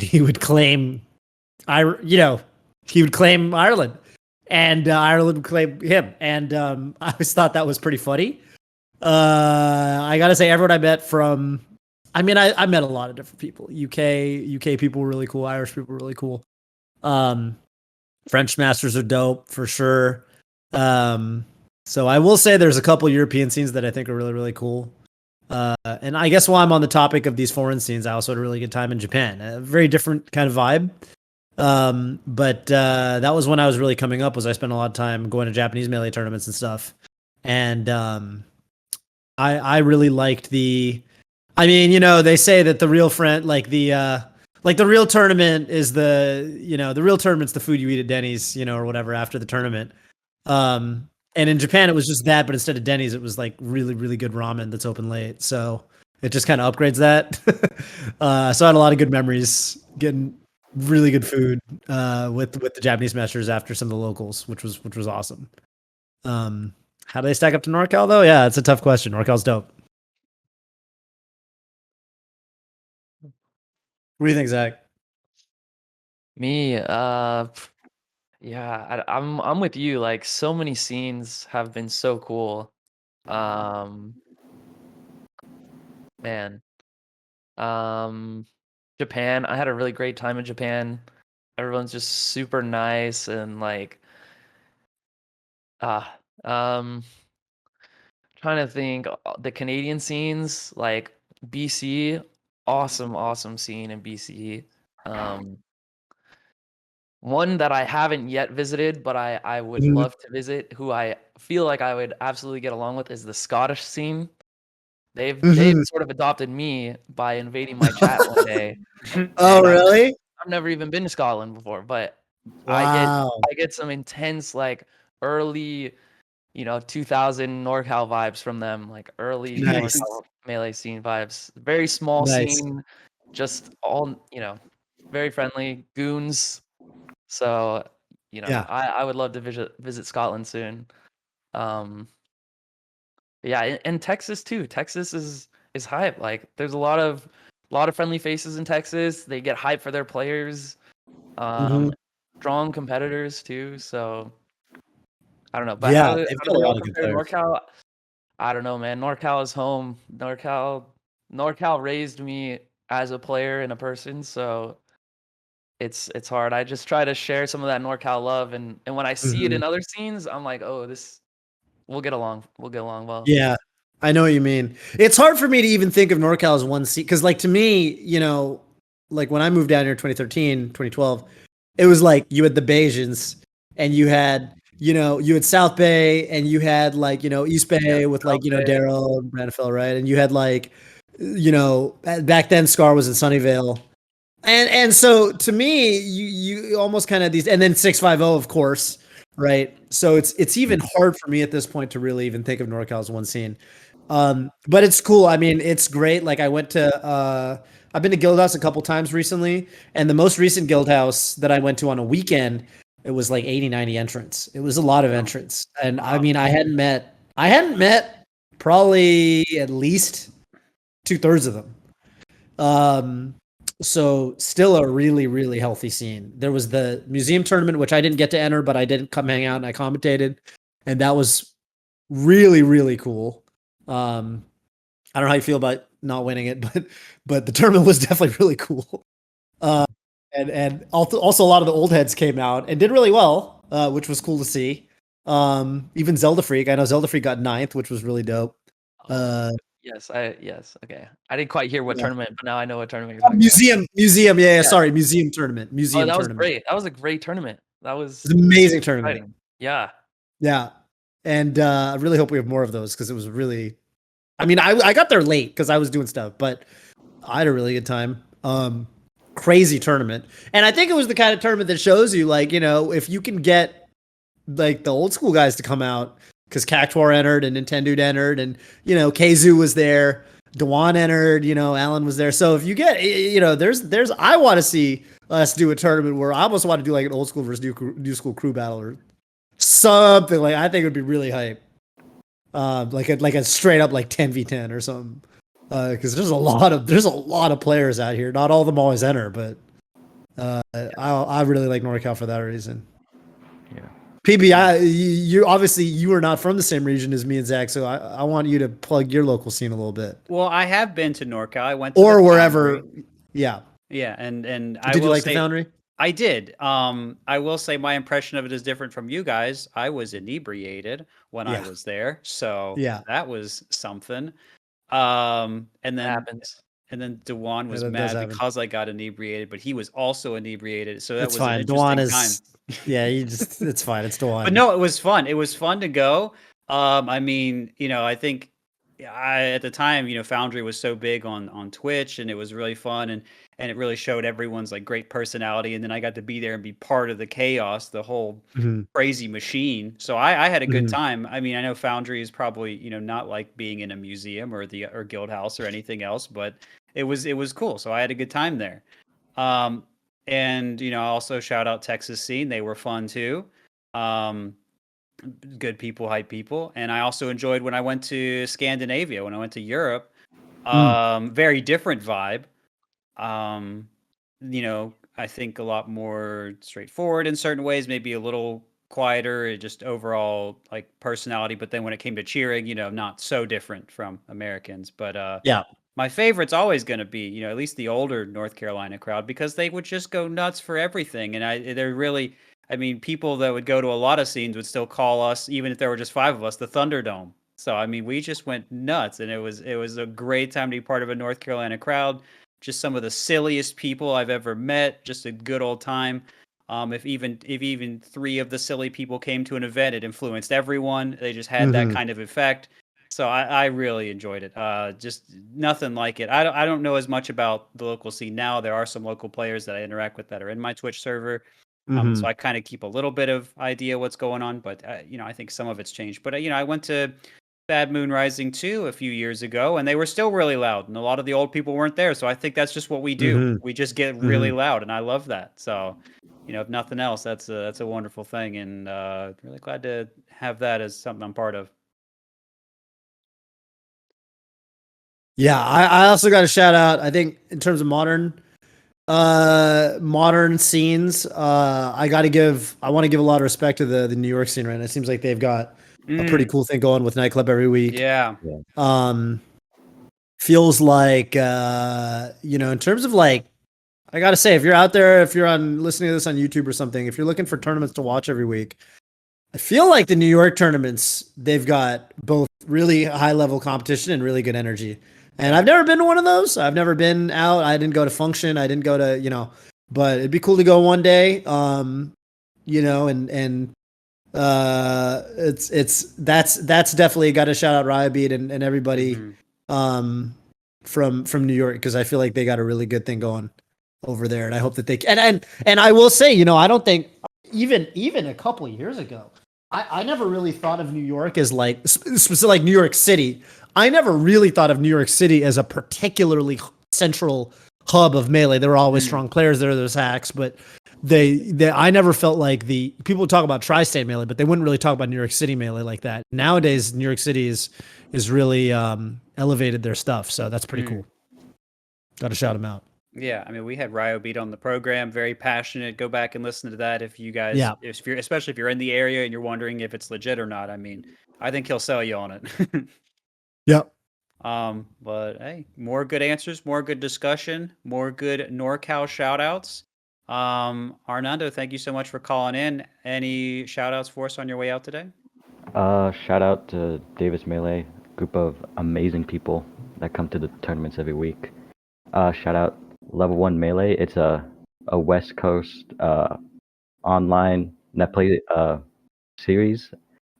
he would claim he would claim Ireland and Ireland would claim him and I always thought that was pretty funny. I gotta say everyone I met from I met a lot of different people. UK people were really cool, Irish people were really cool. French masters are dope for sure. So I will say there's a couple European scenes that I think are really, really cool. And I guess while I'm on the topic of these foreign scenes, I also had a really good time in Japan. A very different kind of vibe. But that was when I was really coming up. I spent a lot of time going to Japanese Melee tournaments and stuff. And I really liked they say that the real friend, the real tournament is the real tournament's the food you eat at Denny's, or whatever after the tournament. And in Japan, it was just that, but instead of Denny's, it was like really, really good ramen that's open late. So it just kind of upgrades that. So I had a lot of good memories getting really good food with the Japanese masters after some of the locals, which was awesome. How do they stack up to NorCal though? Yeah, it's a tough question. NorCal's dope. What do you think, Zach? Me, yeah, I'm with you. Like, so many scenes have been so cool. Man, Japan. I had a really great time in Japan. Everyone's just super nice and like, trying to think the Canadian scenes, like BC, awesome scene in BC. One that I haven't yet visited, but I would love to visit, who I feel like I would absolutely get along with, is the Scottish scene. They've sort of adopted me by invading my chat one day. Oh, really? I've never even been to Scotland before, but Wow. I get some intense like early, 2000 NorCal vibes from them, like early Nice. NorCal Melee scene vibes. Very small Nice. scene, just all, very friendly goons. So, Yeah. I would love to visit Scotland soon. Yeah, and Texas too. Texas is hype. Like, there's a lot of friendly faces in Texas. They get hype for their players. Strong competitors too. So I don't know. But Yeah, how they've do got a they all lot of good compare to players. NorCal? I don't know, man. NorCal is home. NorCal raised me as a player and a person, so it's hard. I just try to share some of that NorCal love, and when I see it in other scenes, I'm like, oh, we'll get along. We'll get along well. Yeah, I know what you mean. It's hard for me to even think of NorCal as one seat because, like, to me, like when I moved down here in 2013, 2012, it was like you had the Bayesians and you had, you had South Bay and you had like, East Bay with like, Daryl and Brandonville, right? And you had like, back then Scar was in Sunnyvale. And so to me, you almost kind of these, and then 650, of course, right? So it's even hard for me at this point to really even think of NorCal as one scene. But it's cool. I mean, it's great. Like I've been to Guildhouse a couple times recently, and the most recent Guildhouse that I went to on a weekend, it was like 80, 90 entrants. It was a lot of entrants. And I mean, I hadn't met probably at least 2/3 of them. So still a really, really healthy scene. There was the museum tournament, which I didn't get to enter, but I did come hang out and I commentated, and that was really, really cool. I don't know how you feel about not winning it, but the tournament was definitely really cool. And also a lot of the old heads came out and did really well, which was cool to see. Even Zelda Freak, I know Zelda Freak got 9th, which was really dope. Yes, okay. I didn't quite hear what tournament, but now I know what tournament you're talking museum, yeah, sorry, museum tournament. Oh, that was great. That was a great tournament. That was an amazing tournament. Yeah. Yeah. And I really hope we have more of those because it was really. I mean, I got there late because I was doing stuff, but I had a really good time. Crazy tournament, and I think it was the kind of tournament that shows you, like, if you can get like the old school guys to come out, because Cactuar entered and Nintendo entered, and Keizu was there, Dewan entered, Alan was there. So if you get, there's I want to see us do a tournament where I almost want to do like an old school versus new school crew battle or something. Like, I think it would be really hype. Like a straight up like 10v10 or something. Because there's a lot of players out here. Not all of them always enter, but I really like NorCal for that reason. Yeah. PB, you obviously you are not from the same region as me and Zach, so I want you to plug your local scene a little bit. Well, I have been to NorCal. I went to or the wherever. Foundry. Yeah. Yeah, and Did you like the Foundry? I did. I will say my impression of it is different from you guys. I was inebriated when I was there, so that was something. And then Dewan was mad because I got inebriated, but he was also inebriated, so that was fine. an interesting Dewan time. It's fine. It's Dewan. But no, it was fun. It was fun to go. I mean, I think at the time, Foundry was so big on Twitch, and it was really fun, and it really showed everyone's like great personality. And then I got to be there and be part of the chaos, the whole crazy machine. So I had a good time. I mean, I know Foundry is probably not like being in a museum or guild house or anything else, but it was cool. So I had a good time there. And also shout out Texas scene. They were fun too. Good people, hype people. And I also enjoyed when I went to Scandinavia, when I went to Europe. Very different vibe. I think a lot more straightforward in certain ways, maybe a little quieter, just overall like personality. But then when it came to cheering, not so different from Americans. But my favorite's always going to be, at least the older North Carolina crowd, because they would just go nuts for everything. And they're really, I mean, people that would go to a lot of scenes would still call us, even if there were just 5 of us, the Thunderdome. So, I mean, we just went nuts, and it was a great time to be part of a North Carolina crowd. Just some of the silliest people I've ever met. Just a good old time. If even 3 of the silly people came to an event, it influenced everyone. They just had that kind of effect. So I really enjoyed it. Just nothing like it. I don't know as much about the local scene now. There are some local players that I interact with that are in my Twitch server. So I kind of keep a little bit of idea what's going on, but I think some of it's changed. But I went to Bad Moon Rising 2 a few years ago, and they were still really loud, and a lot of the old people weren't there. So I think that's just what we do. We just get really loud, and I love that. So, if nothing else, that's a wonderful thing, and really glad to have that as something I'm part of. Yeah, I also got a shout out. I think in terms of modern scenes, I want to give a lot of respect to the New York scene right now. It seems like they've got a pretty cool thing going with Nightclub every week. Yeah. Feels like in terms of like, I gotta say, if you're out there, if you're listening to this on YouTube or something, if you're looking for tournaments to watch every week, I feel like the New York tournaments, they've got both really high level competition and really good energy. And I've never been to one of those. I've never been out. I didn't go to Function. I didn't go to, but it'd be cool to go one day. That's definitely got to shout out Riot and everybody from New York, because I feel like they got a really good thing going over there, and I hope that they and I will say, I don't think even a couple of years ago, I never really thought of New York as like specific, like New York City. I never really thought of New York City as a particularly central hub of Melee. There were always strong players there. There's hacks, but I never felt like people would talk about tri-state Melee, but they wouldn't really talk about New York City Melee like that. Nowadays, New York City is really elevated their stuff, so that's pretty cool. Got to shout them out. Yeah, I mean, we had Ryo Beat on the program, very passionate. Go back and listen to that if you guys, especially if you're in the area and you're wondering if it's legit or not. I mean, I think he'll sell you on it. Yep. But hey, more good answers, more good discussion, more good NorCal shout outs. Arnando, thank you so much for calling in. Any shout outs for us on your way out today? Shout out to Davis Melee, group of amazing people that come to the tournaments every week. Shout out Level 1 Melee. It's a West Coast online net play series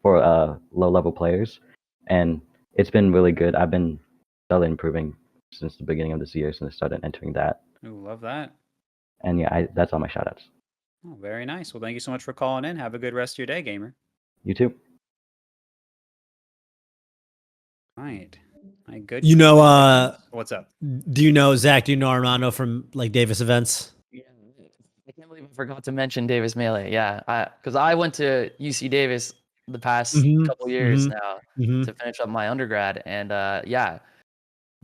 for low-level players, and it's been really good. I've been steadily improving since the beginning of this year, since I started entering that. Ooh, love that. And yeah, that's all my shoutouts. Oh, very nice. Well, thank you so much for calling in. Have a good rest of your day, gamer. You too. Right. My good. You know, what's up? do you know Zach? Do you know Armando from like Davis events? Yeah, I can't believe I forgot to mention Davis Melee. Yeah, because I went to UC Davis the past couple years now to finish up my undergrad, and yeah,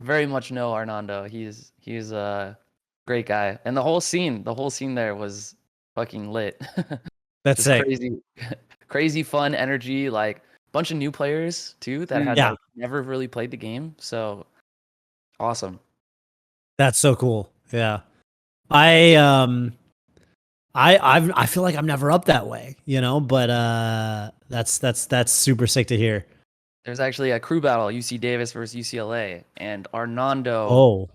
very much know Armando. He's a great guy, and the whole scene there was fucking lit. That's Just sick. crazy fun energy, like bunch of new players too that had Yeah. like never really played the game. So awesome. That's so cool. Yeah. I feel like I'm never up that way, you know, but that's super sick to hear. There's actually a crew battle, UC Davis versus UCLA, and Armando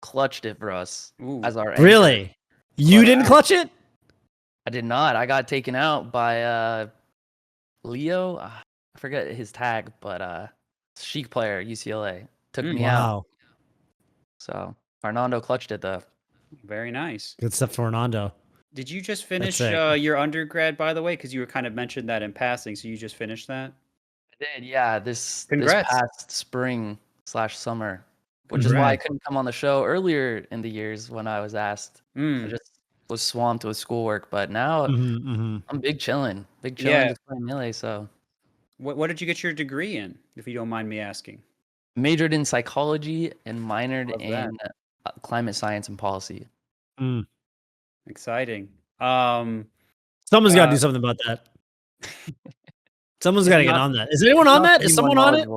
clutched it for us as our anchor. Really? You But, didn't clutch it? I did not. I got taken out by Leo. I forget his tag, but Chic player UCLA took me out. So Armando clutched it though. Very nice. Good stuff for Armando. Did you just finish your undergrad, by the way? Because you were kind of mentioned that in passing. So you just finished that? I did, yeah. This Congrats. past spring/summer, which is why I couldn't come on the show earlier in the years when I was asked. I just was swamped with schoolwork, but now I'm big chilling, just playing Melee. So, what did you get your degree in, if you don't mind me asking? Majored in psychology and minored in climate science and policy. Exciting. Someone's got to do something about that. Someone's got to get on that. Is anyone on that? Is someone on it?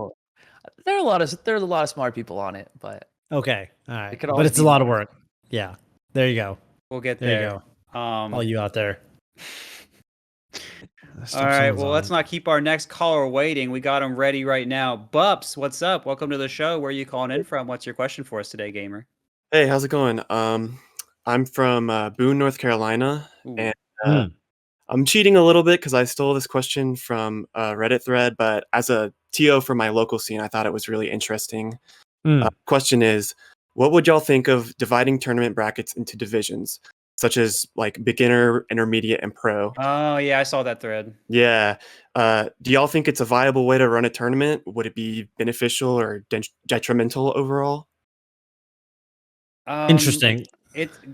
There's a lot of smart people on it, but okay, all right. But it's a lot of work. Yeah, there you go. We'll get there. there. You go. All you out there. All right. Well, let's not keep our next caller waiting. We got him ready right now. Bups, what's up? Welcome to the show. Where are you calling in from? What's your question for us today, gamer? Hey, how's it going? I'm from Boone, North Carolina, and I'm cheating a little bit because I stole this question from a Reddit thread, but as a TO for my local scene, I thought it was really interesting. Question is, what would y'all think of dividing tournament brackets into divisions, such as like beginner, intermediate, and pro? Oh, yeah, I saw that thread. Yeah. Do y'all think it's a viable way to run a tournament? Would it be beneficial or detrimental overall? Interesting.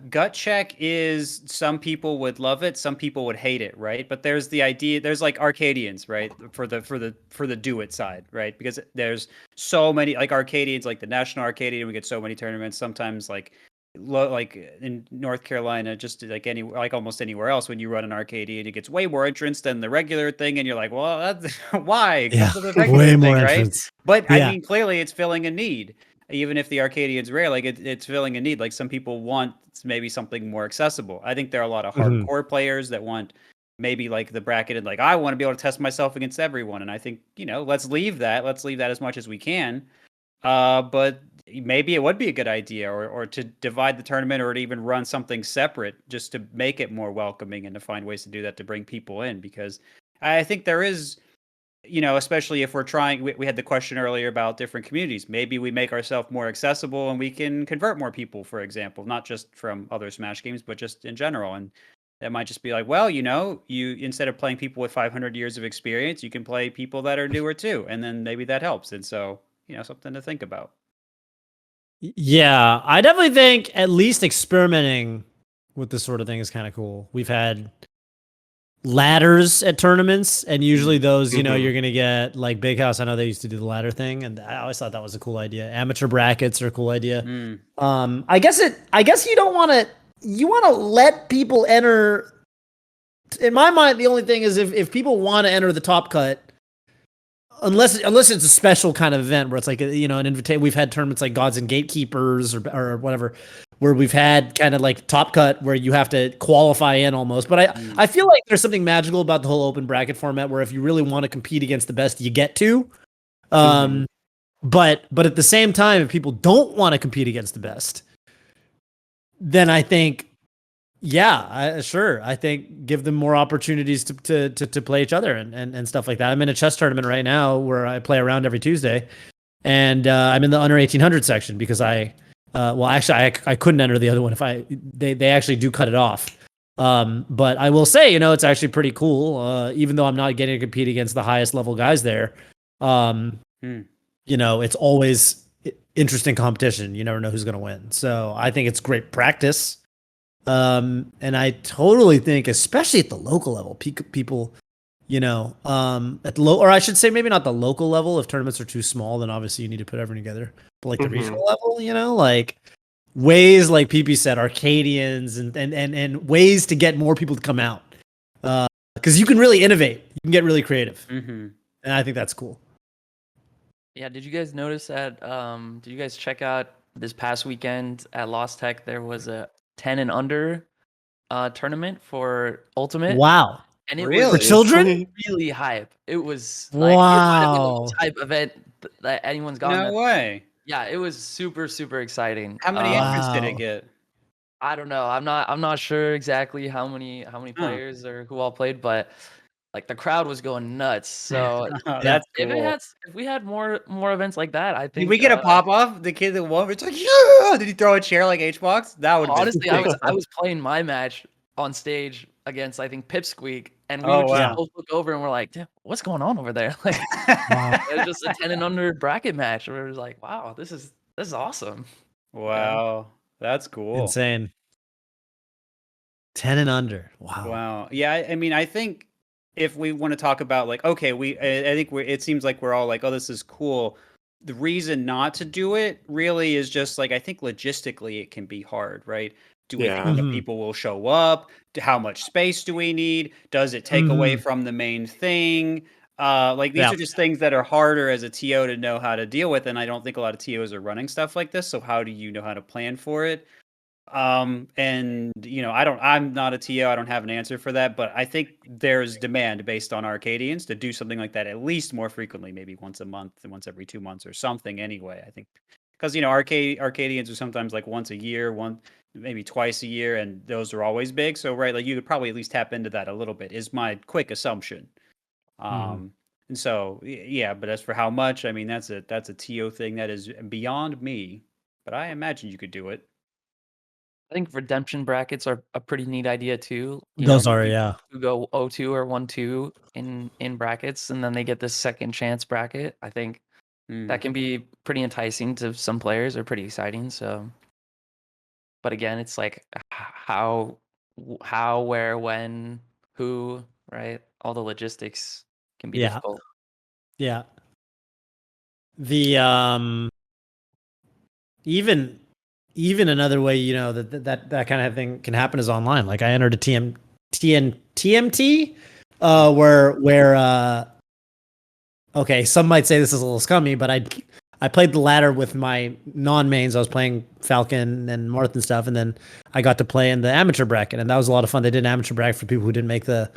Gut check is, some people would love it, some people would hate it, right? But there's the idea, there's like Arcadians, right? For the do it side, right? Because there's so many like Arcadians, like the National Arcadian, we get so many tournaments. Sometimes like in North Carolina, just like almost anywhere else, when you run an Arcadian, it gets way more entrants than the regular thing, and you're like, well, that's why? Yeah, the regular way thing, more right? entrants. But I mean, clearly, it's filling a need. Even if the Arcadian's rare, like it's filling a need. Like some people want maybe something more accessible. I think there are a lot of hardcore players that want maybe like the bracketed, like I want to be able to test myself against everyone. And I think, let's leave that as much as we can. But maybe it would be a good idea or to divide the tournament or to even run something separate just to make it more welcoming and to find ways to do that to bring people in. Because I think there is, especially if we're trying, we had the question earlier about different communities. Maybe we make ourselves more accessible and we can convert more people, for example, not just from other Smash games, but just in general. And that might just be like, well, you instead of playing people with 500 years of experience, you can play people that are newer too. And then maybe that helps. And so, something to think about. Yeah, I definitely think at least experimenting with this sort of thing is kind of cool. We've had ladders at tournaments, and usually those, you're going to get like Big House. I know they used to do the ladder thing, and I always thought that was a cool idea. Amateur brackets are a cool idea. I guess you don't want to, you want to let people enter. In my mind, the only thing is if people want to enter the top cut, unless it's a special kind of event where it's like, an invitation. We've had tournaments like Gods and Gatekeepers or whatever, where we've had kind of like top cut where you have to qualify in almost. But I feel like there's something magical about the whole open bracket format where if you really want to compete against the best, you get to. But at the same time, if people don't want to compete against the best, then I think, Yeah, sure. I think give them more opportunities to play each other and stuff like that. I'm in a chess tournament right now where I play around every Tuesday, and I'm in the under 1800 section because well, actually, I couldn't enter the other one if they actually do cut it off. But I will say, it's actually pretty cool. Even though I'm not getting to compete against the highest level guys there, it's always interesting competition. You never know who's going to win. So I think it's great practice. And I totally think, especially at the local level, people, at the or I should say maybe not the local level. If tournaments are too small, then obviously you need to put everyone together. But like the regional level, like ways, like PP said, Arcadians and ways to get more people to come out. Because you can really innovate. You can get really creative. And I think that's cool. Yeah, did you guys notice that? Did you guys check out this past weekend at Lost Tech? There was a 10 and under tournament for Ultimate. Wow. And it for was children? really hype. It was like, wow. the type event that anyone's gone. No way. Yeah, it was super, super exciting. How many entrants did it get? I don't know. I'm not sure exactly how many players or who all played, but like the crowd was going nuts. So that's cool. If we had more events like that, I think. Did we get a pop off? The kid that won, it's like, yeah! Did he throw a chair like H-Box? That would honestly, I was playing my match on stage against, I think, Pipsqueak, and we would just both look over and we're like, what's going on over there? Like, it was just a 10 and under bracket match. Where it was like, wow, this is awesome. Wow, that's cool. Insane. 10 and under. Wow. Wow. Yeah, I mean, I think if we want to talk about like, okay, I think it seems like we're all like, oh, this is cool. The reason not to do it really is just like, I think logistically it can be hard, right? Do we think that people will show up? How much space do we need? Does it take away from the main thing? Like these are just things that are harder as a TO to know how to deal with, and I don't think a lot of TOs are running stuff like this. So how do you know how to plan for it? And I'm not a TO, I don't have an answer for that, but I think there's demand based on Arcadians to do something like that at least more frequently, maybe once a month and once every 2 months or something anyway. I think because Arcadians are sometimes like once a year, maybe twice a year, and those are always big. So right, like you could probably at least tap into that a little bit is my quick assumption. And so yeah, but as for how much, I mean that's a TO thing that is beyond me, but I imagine you could do it. I think redemption brackets are a pretty neat idea too. Who go 0-2 or 1-2 in brackets, and then they get this second chance bracket. I think that can be pretty enticing to some players, or pretty exciting. So, but again, it's like how, where, when, who, right? All the logistics can be difficult. Yeah. The even another way, that kind of thing can happen is online. Like I entered a TMT, where okay, some might say this is a little scummy, but I played the ladder with my non-mains. I was playing Falcon and Marth and stuff, and then I got to play in the amateur bracket, and that was a lot of fun. They did an amateur bracket for people who didn't make the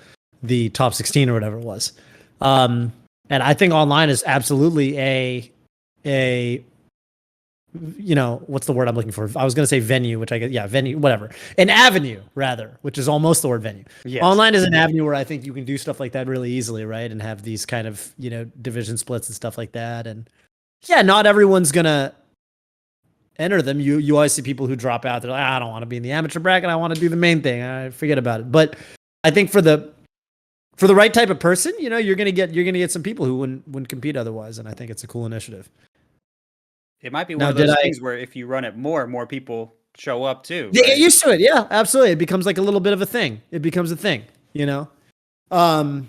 top 16 or whatever it was. And I think online is absolutely a what's the word I'm looking for? I was going to say venue, which I guess, venue, whatever. An avenue, rather, which is almost the word venue. Yes. Online is an avenue where I think you can do stuff like that really easily, right? And have these kind of, division splits and stuff like that. And yeah, not everyone's going to enter them. You always see people who drop out. They're like, I don't want to be in the amateur bracket. I want to do the main thing. I forget about it. But I think for the right type of person, you're going to get some people who wouldn't compete otherwise. And I think it's a cool initiative. It might be one of those things where if you run it more people show up too. They get used to it. Yeah, absolutely. It becomes like a little bit of a thing. It becomes a thing, Yeah. And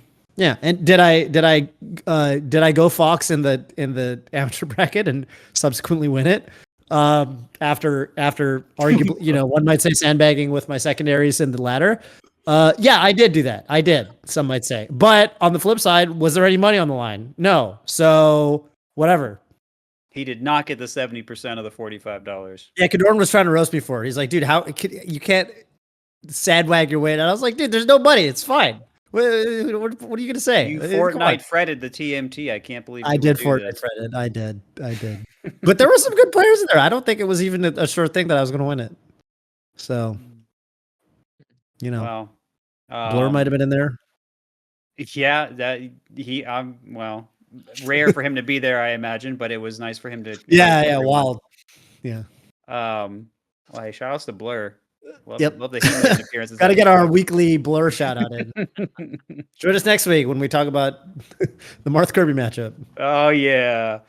did I go Fox in the amateur bracket and subsequently win it? After arguably, one might say sandbagging with my secondaries in the ladder. Yeah, I did do that. I did, some might say. But on the flip side, was there any money on the line? No. So whatever. He did not get the 70% of the $45. Yeah, Kadorn was trying to roast me for it. He's like, dude, you can't sandbag your way. And I was like, dude, there's no money. It's fine. What are you going to say? You Fortnite fretted the TMT. I can't believe I did Fortnite fretted. I did. But there were some good players in there. I don't think it was even a sure thing that I was going to win it. So. You know, Well, Blur might have been in there. yeah, that he well, rare for him to be there, I imagine, but it was nice for him to Yeah, grace yeah, everyone. wild. Yeah. Well, hey, shout outs to Blur. Yep. Love that he made an appearance. Got to get our weekly Blur shout out in. Join us next week when we talk about the Marth Kirby matchup. Oh yeah.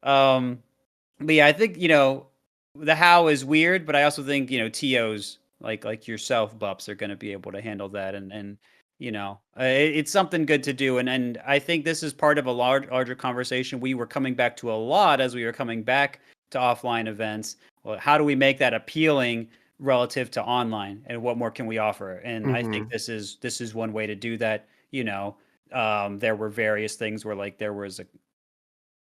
But yeah, I think the how is weird, but I also think TOs like yourself, Bups, are going to be able to handle that, and it's something good to do, and I think this is part of a larger conversation we were coming back to a lot as we were coming back to offline events. Well, how do we make that appealing relative to online, and what more can we offer? And I think this is one way to do that. There were various things where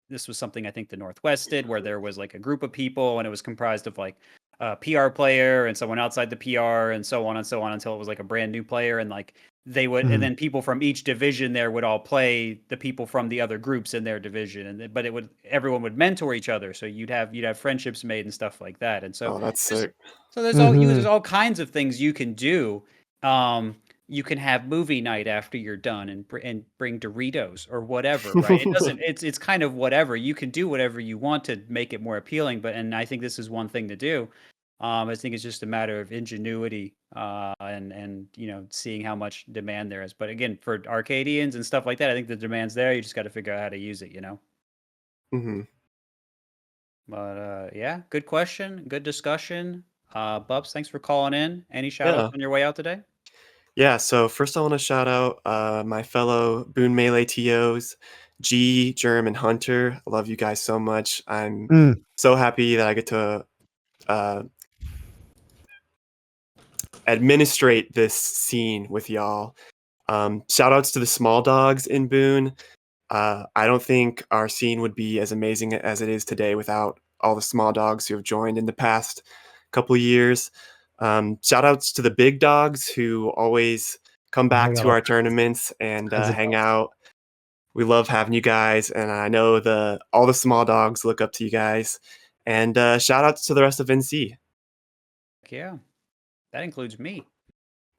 this was something I think the Northwest did, where there was like a group of people and it was comprised of like a PR player and someone outside the PR and so on until it was like a brand new player, and like they would and then people from each division there would all play the people from the other groups in their division, but everyone would mentor each other, so you'd have friendships made and stuff like that. And so that's sick. So there's all kinds of things you can do. You can have movie night after you're done and bring Doritos or whatever, right? It's kind of whatever. You can do whatever you want to make it more appealing, and I think this is one thing to do. I think it's just a matter of ingenuity, and seeing how much demand there is. But again, for Arcadians and stuff like that, I think the demand's there. You just got to figure out how to use it, But yeah, good question, good discussion. Bubs, thanks for calling in. Any shout outs on your way out today? Yeah, so first I want to shout out my fellow Boone Melee TOs, G, Germ, and Hunter. I love you guys so much. I'm so happy that I get to administrate this scene with y'all. Shout outs to the small dogs in Boone. I don't think our scene would be as amazing as it is today without all the small dogs who have joined in the past couple of years. Shout outs to the big dogs who always come back to our tournaments and hang out. We love having you guys, and I know all the small dogs look up to you guys. And shout outs to the rest of NC. Yeah, that includes me.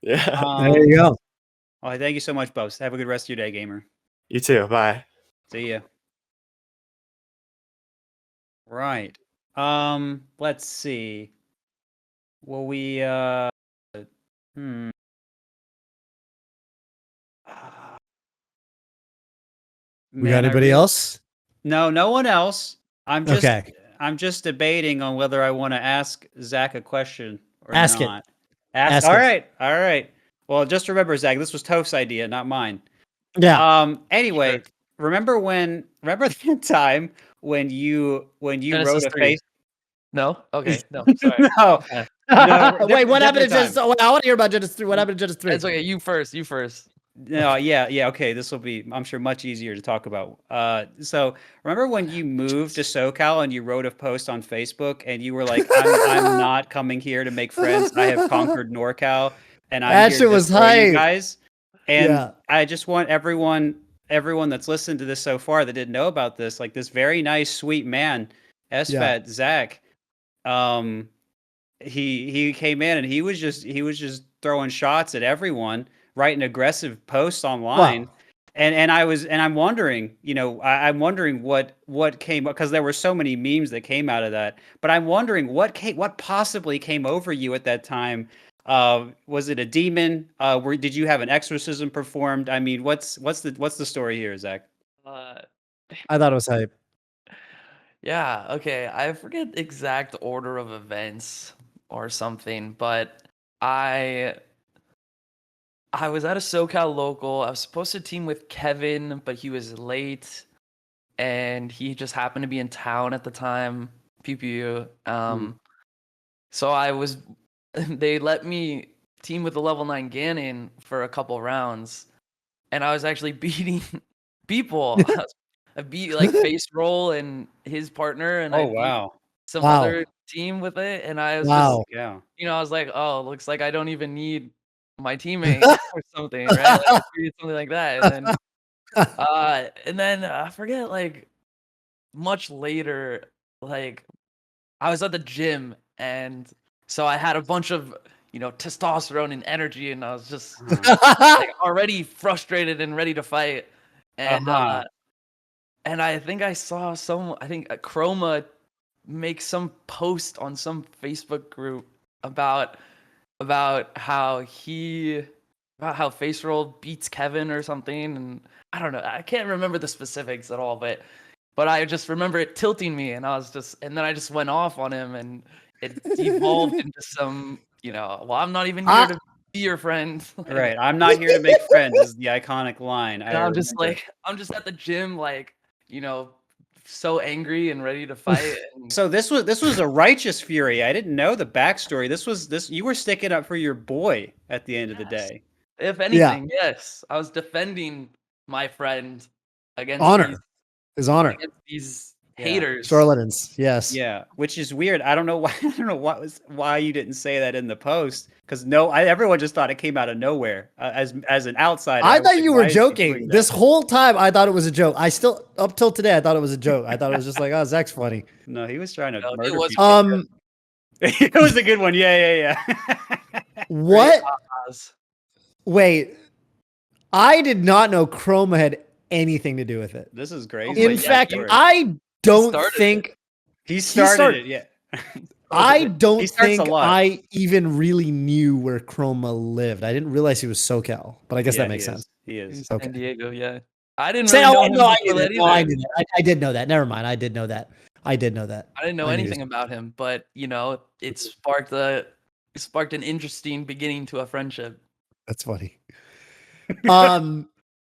Yeah. There you go. Oh, thank you so much, Bubs. Have a good rest of your day, gamer. You too. Bye. See ya. Right. Let's see. Well, we We got anybody else? No, no one else. I'm just debating on whether I want to ask Zach a question or Ask not. it. Ask all it. All right. Well, just remember, Zach, this was Toph's idea, not mine. Yeah. Anyway, remember the time when you wrote a face? No. Okay. No. Sorry. No. Okay. No. Wait, what happened to Genesis? I want to hear about Genesis 3. What happened to Genesis 3? It's okay. You first. No, yeah, okay. This will be, I'm sure, much easier to talk about. So remember when you moved to SoCal and you wrote a post on Facebook and you were like, I'm not coming here to make friends. I have conquered NorCal, and I'm here to destroy you guys. And I just want everyone that's listened to this so far that didn't know about this, like this very nice, sweet man, SFAT Zach. He came in and he was just throwing shots at everyone, writing aggressive posts online. Wow. And I'm wondering, I'm wondering what came, because there were so many memes that came out of that. But I'm wondering what possibly came over you at that time. Was it a demon? Did you have an exorcism performed? I mean, what's the story here, Zach? I thought it was hype. Yeah. Okay. I forget the exact order of events or something, but I was at a SoCal local. I was supposed to team with Kevin, but he was late, and he just happened to be in town at the time. PPU. So they let me team with the level 9 Ganon for a couple rounds, and I was actually beating people. I beat like Face Roll and his partner, and I beat some other team with it, and I was just, I was like, oh, looks like I don't even need my teammate or something, right? Like, something like that, and then I forget, like much later, like I was at the gym, and so I had a bunch of testosterone and energy, and I was just like already frustrated and ready to fight. And and I think I saw Chroma make some post on some Facebook group about how Face Roll beats Kevin or something, and I don't know. I can't remember the specifics at all, but I just remember it tilting me, and then I just went off on him, and it devolved into some, well, I'm not even here to be your friend. Right. I'm not here to make friends is the iconic line. And I'm just at the gym, like, so angry and ready to fight. And so this was a righteous fury. I didn't know the backstory. This you were sticking up for your boy at the end of the day. If anything, yes, I was defending my friend against his honor against these haters, charlatans. Yes. Yeah, which is weird. I don't know why. I don't know why you didn't say that in the post, because everyone just thought it came out of nowhere. As an outsider, I thought you were joking this whole time. I thought it was a joke. I still, up till today, I thought it was a joke. I thought it was just like, oh, Zach's funny. No, he was trying to murder it people. It was a good one. Yeah. What? Wait, I did not know Chroma had anything to do with it. This is crazy. In fact, I don't think he started it. Yeah. I don't think I even really knew where Chroma lived. I didn't realize he was SoCal, but I guess that makes sense. He is. San Diego, yeah. I didn't really know I did know that. Never mind. I did know that. I didn't know anything about him, but it sparked an interesting beginning to a friendship. That's funny.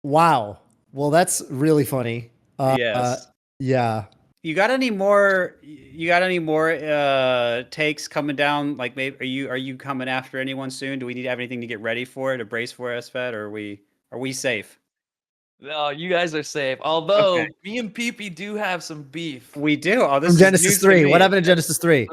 Wow. Well, that's really funny. Yes. Yeah. You got any more takes coming down? Like, maybe are you coming after anyone soon? Do we need to have anything to get ready for it, to brace for SFAT, or are we safe? No, you guys are safe. Although me and PP do have some beef. We do. Oh, this From is Genesis 3. What happened to Genesis 3?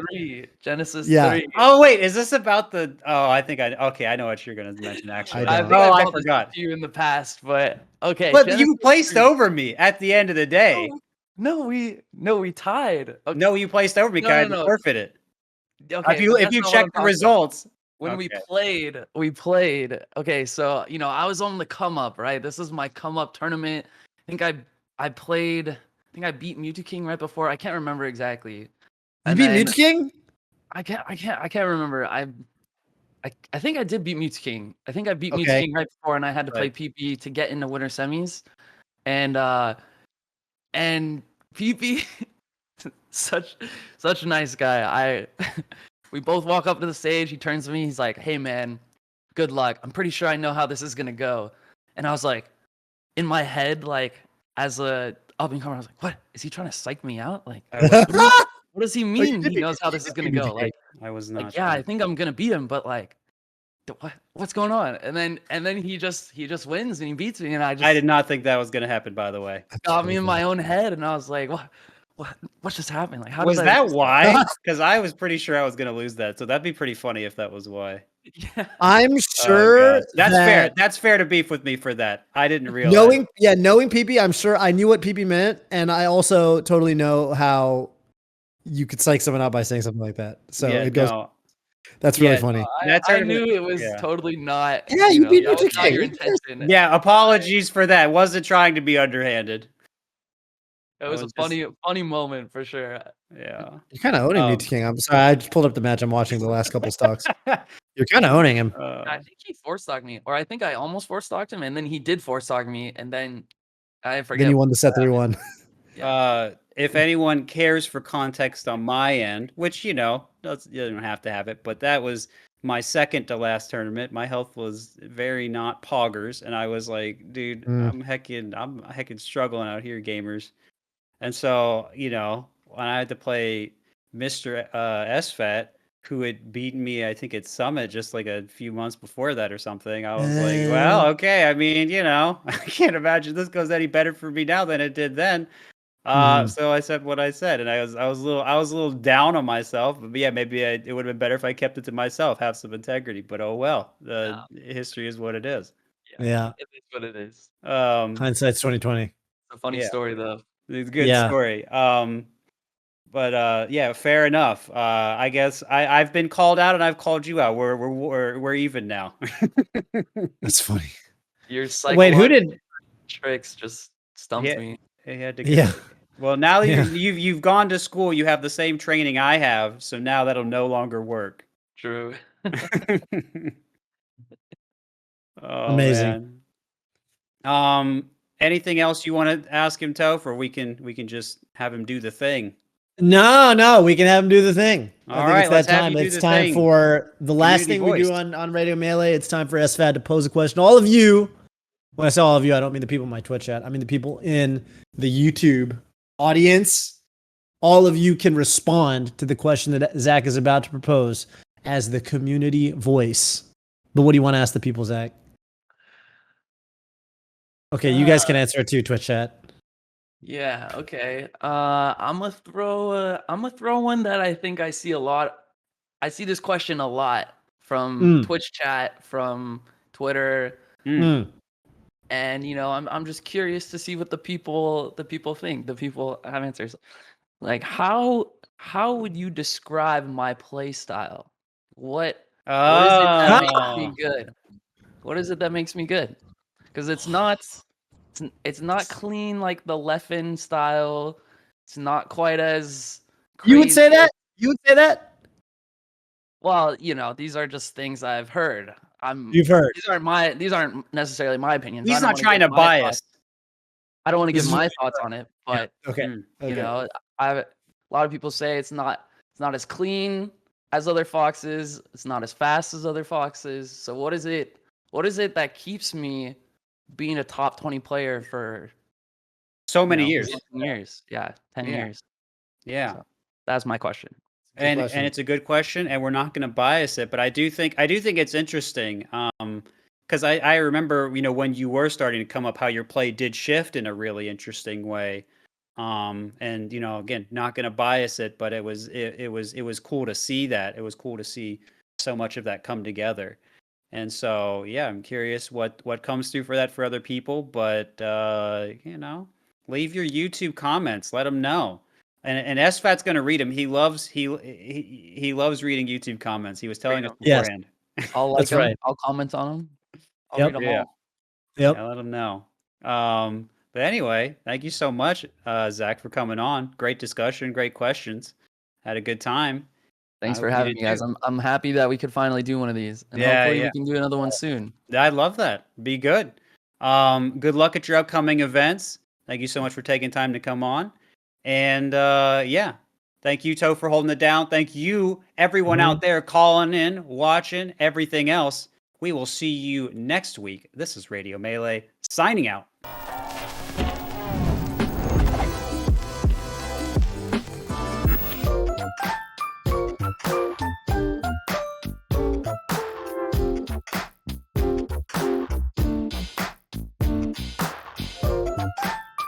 Genesis 3. Oh wait, is this about the? Oh, I think I know what you're gonna mention actually. I forgot. You in the past, but okay. But Genesis you placed 3. Over me at the end of the day. No, we tied. Okay. No, you placed over me. I forfeited. Okay, if you check the results. When we played. Okay, so I was on the come up, right? This is my come up tournament. I think I beat Mewtwo King right before. I can't remember exactly. You beat Mewtwo King? I can't remember. I think I did beat Mewtwo King. I think I beat Mewtwo King right before, and I had to play PP to get into winter semis. And PP, such a nice guy. We both walk up to the stage. He turns to me. He's like, "Hey, man, good luck. I'm pretty sure I know how this is gonna go." And I was like, in my head, like as a up and comer, I was like, "What is he trying to psych me out? Like, what does he mean? He knows how this is gonna go." Like, I was not. Like, yeah, I think I'm gonna beat him, but like, what's going on? And then he just wins and he beats me, and I did not think that was gonna happen. By the way, got me in my own head, and I was like, what just happened? Like, how was that? Why? Because I was pretty sure I was gonna lose that. So that'd be pretty funny if that was why. Yeah. I'm sure that's fair. That's fair to beef with me for that. I didn't realize. Knowing PP, I'm sure I knew what PP meant, and I also totally know how you could psych someone out by saying something like that. So it goes. No. That's really funny. I knew it was totally not. Yeah, you beat Mewtwo King. Your intention. Yeah, apologies for that. Wasn't trying to be underhanded. It was a funny moment for sure. Yeah. You're kind of owning Mewtwo King. I'm sorry. I just pulled up the match. I'm watching the last couple stocks. You're kind of owning him. I think he four-stocked me. Or I think I almost four-stocked him. And then he did four-stock me. And then I forget. Then you won the set 3-1. If anyone cares for context on my end, which, you don't have to have it. But that was my second to last tournament. My health was very not poggers. And I was like, dude, I'm heckin' struggling out here, gamers. And so, when I had to play Mr. SFAT, who had beaten me, I think at Summit just like a few months before that or something, I was like, well, okay. I mean, I can't imagine this goes any better for me now than it did then. So I said what I said, and I was a little down on myself. But yeah, maybe it would have been better if I kept it to myself, have some integrity. But oh well, history is what it is. Yeah, it is what it is. Hindsight's 2020. It's a funny story though. It's a good story. But yeah, fair enough. I guess I've been called out and I've called you out. We're even now. That's funny. Your Wait, who psychological did? tricks just stumped me. He had to Yeah. Well, now that Yeah. you've gone to school, you have the same training I have, so now that'll no longer work. True. Oh Amazing. man. Anything else you want to ask him, Toph, or we can just have him do the thing? No, we can have him do the thing. All I think right, it's let's that have time. you do It's the time thing. for the last Community thing we do voiced. on Radio Melee. It's time for SFAT to pose a question. All of you, when I say all of you, I don't mean the people in my Twitch chat. I mean the people in the YouTube audience. All of you can respond to the question that Zach is about to propose as the community voice. But what do you want to ask the people, Zach? Okay, you guys can answer it too, Twitch chat. Yeah, okay. I'm gonna throw one that I think I see a lot. I see this question a lot from Twitch chat, from Twitter, and I'm just curious to see what the people think. The people have answers. Like how would you describe my play style? What is it that makes me good? What is it that makes me good? Because it's not clean like the Leffen style. It's not quite as crazy. You would say that? You would say that? Well, these are just things I've heard. You've heard. These aren't necessarily my opinions. He's I don't not wanna trying give to my bias. thoughts. I don't want to This give is my what thoughts on it, but Okay. a lot of people say it's not as clean as other foxes. It's not as fast as other foxes. So what is it that keeps me being a top 20 player for So many years. 10 years? Yeah, 10 Yeah. years. Yeah. So that's my question. And it's a good question, and we're not going to bias it, but I do think it's interesting, because I remember when you were starting to come up, how your play did shift in a really interesting way, and again, not going to bias it, but it was cool to see that. It was cool to see so much of that come together, and so yeah, I'm curious what comes through for that for other people, but leave your YouTube comments, let them know. And SFAT's going to read them. He loves reading YouTube comments. He was telling us Yes. beforehand. I'll like That's them. right. I'll comment on them. I'll Yep. read them Yeah. all. Yep. Yeah, let him know. But anyway, thank you so much, Zach, for coming on. Great discussion, great questions. Had a good time. Thanks I for hope you having did me, guys. too. I'm happy that we could finally do one of these, and Yeah, hopefully yeah. we can do another one soon. I love that. Be good. Good luck at your upcoming events. Thank you so much for taking time to come on. And yeah, thank you, Toph, for holding it down. Thank you, everyone out there calling in, watching, everything else. We will see you next week. This is Radio Melee signing out.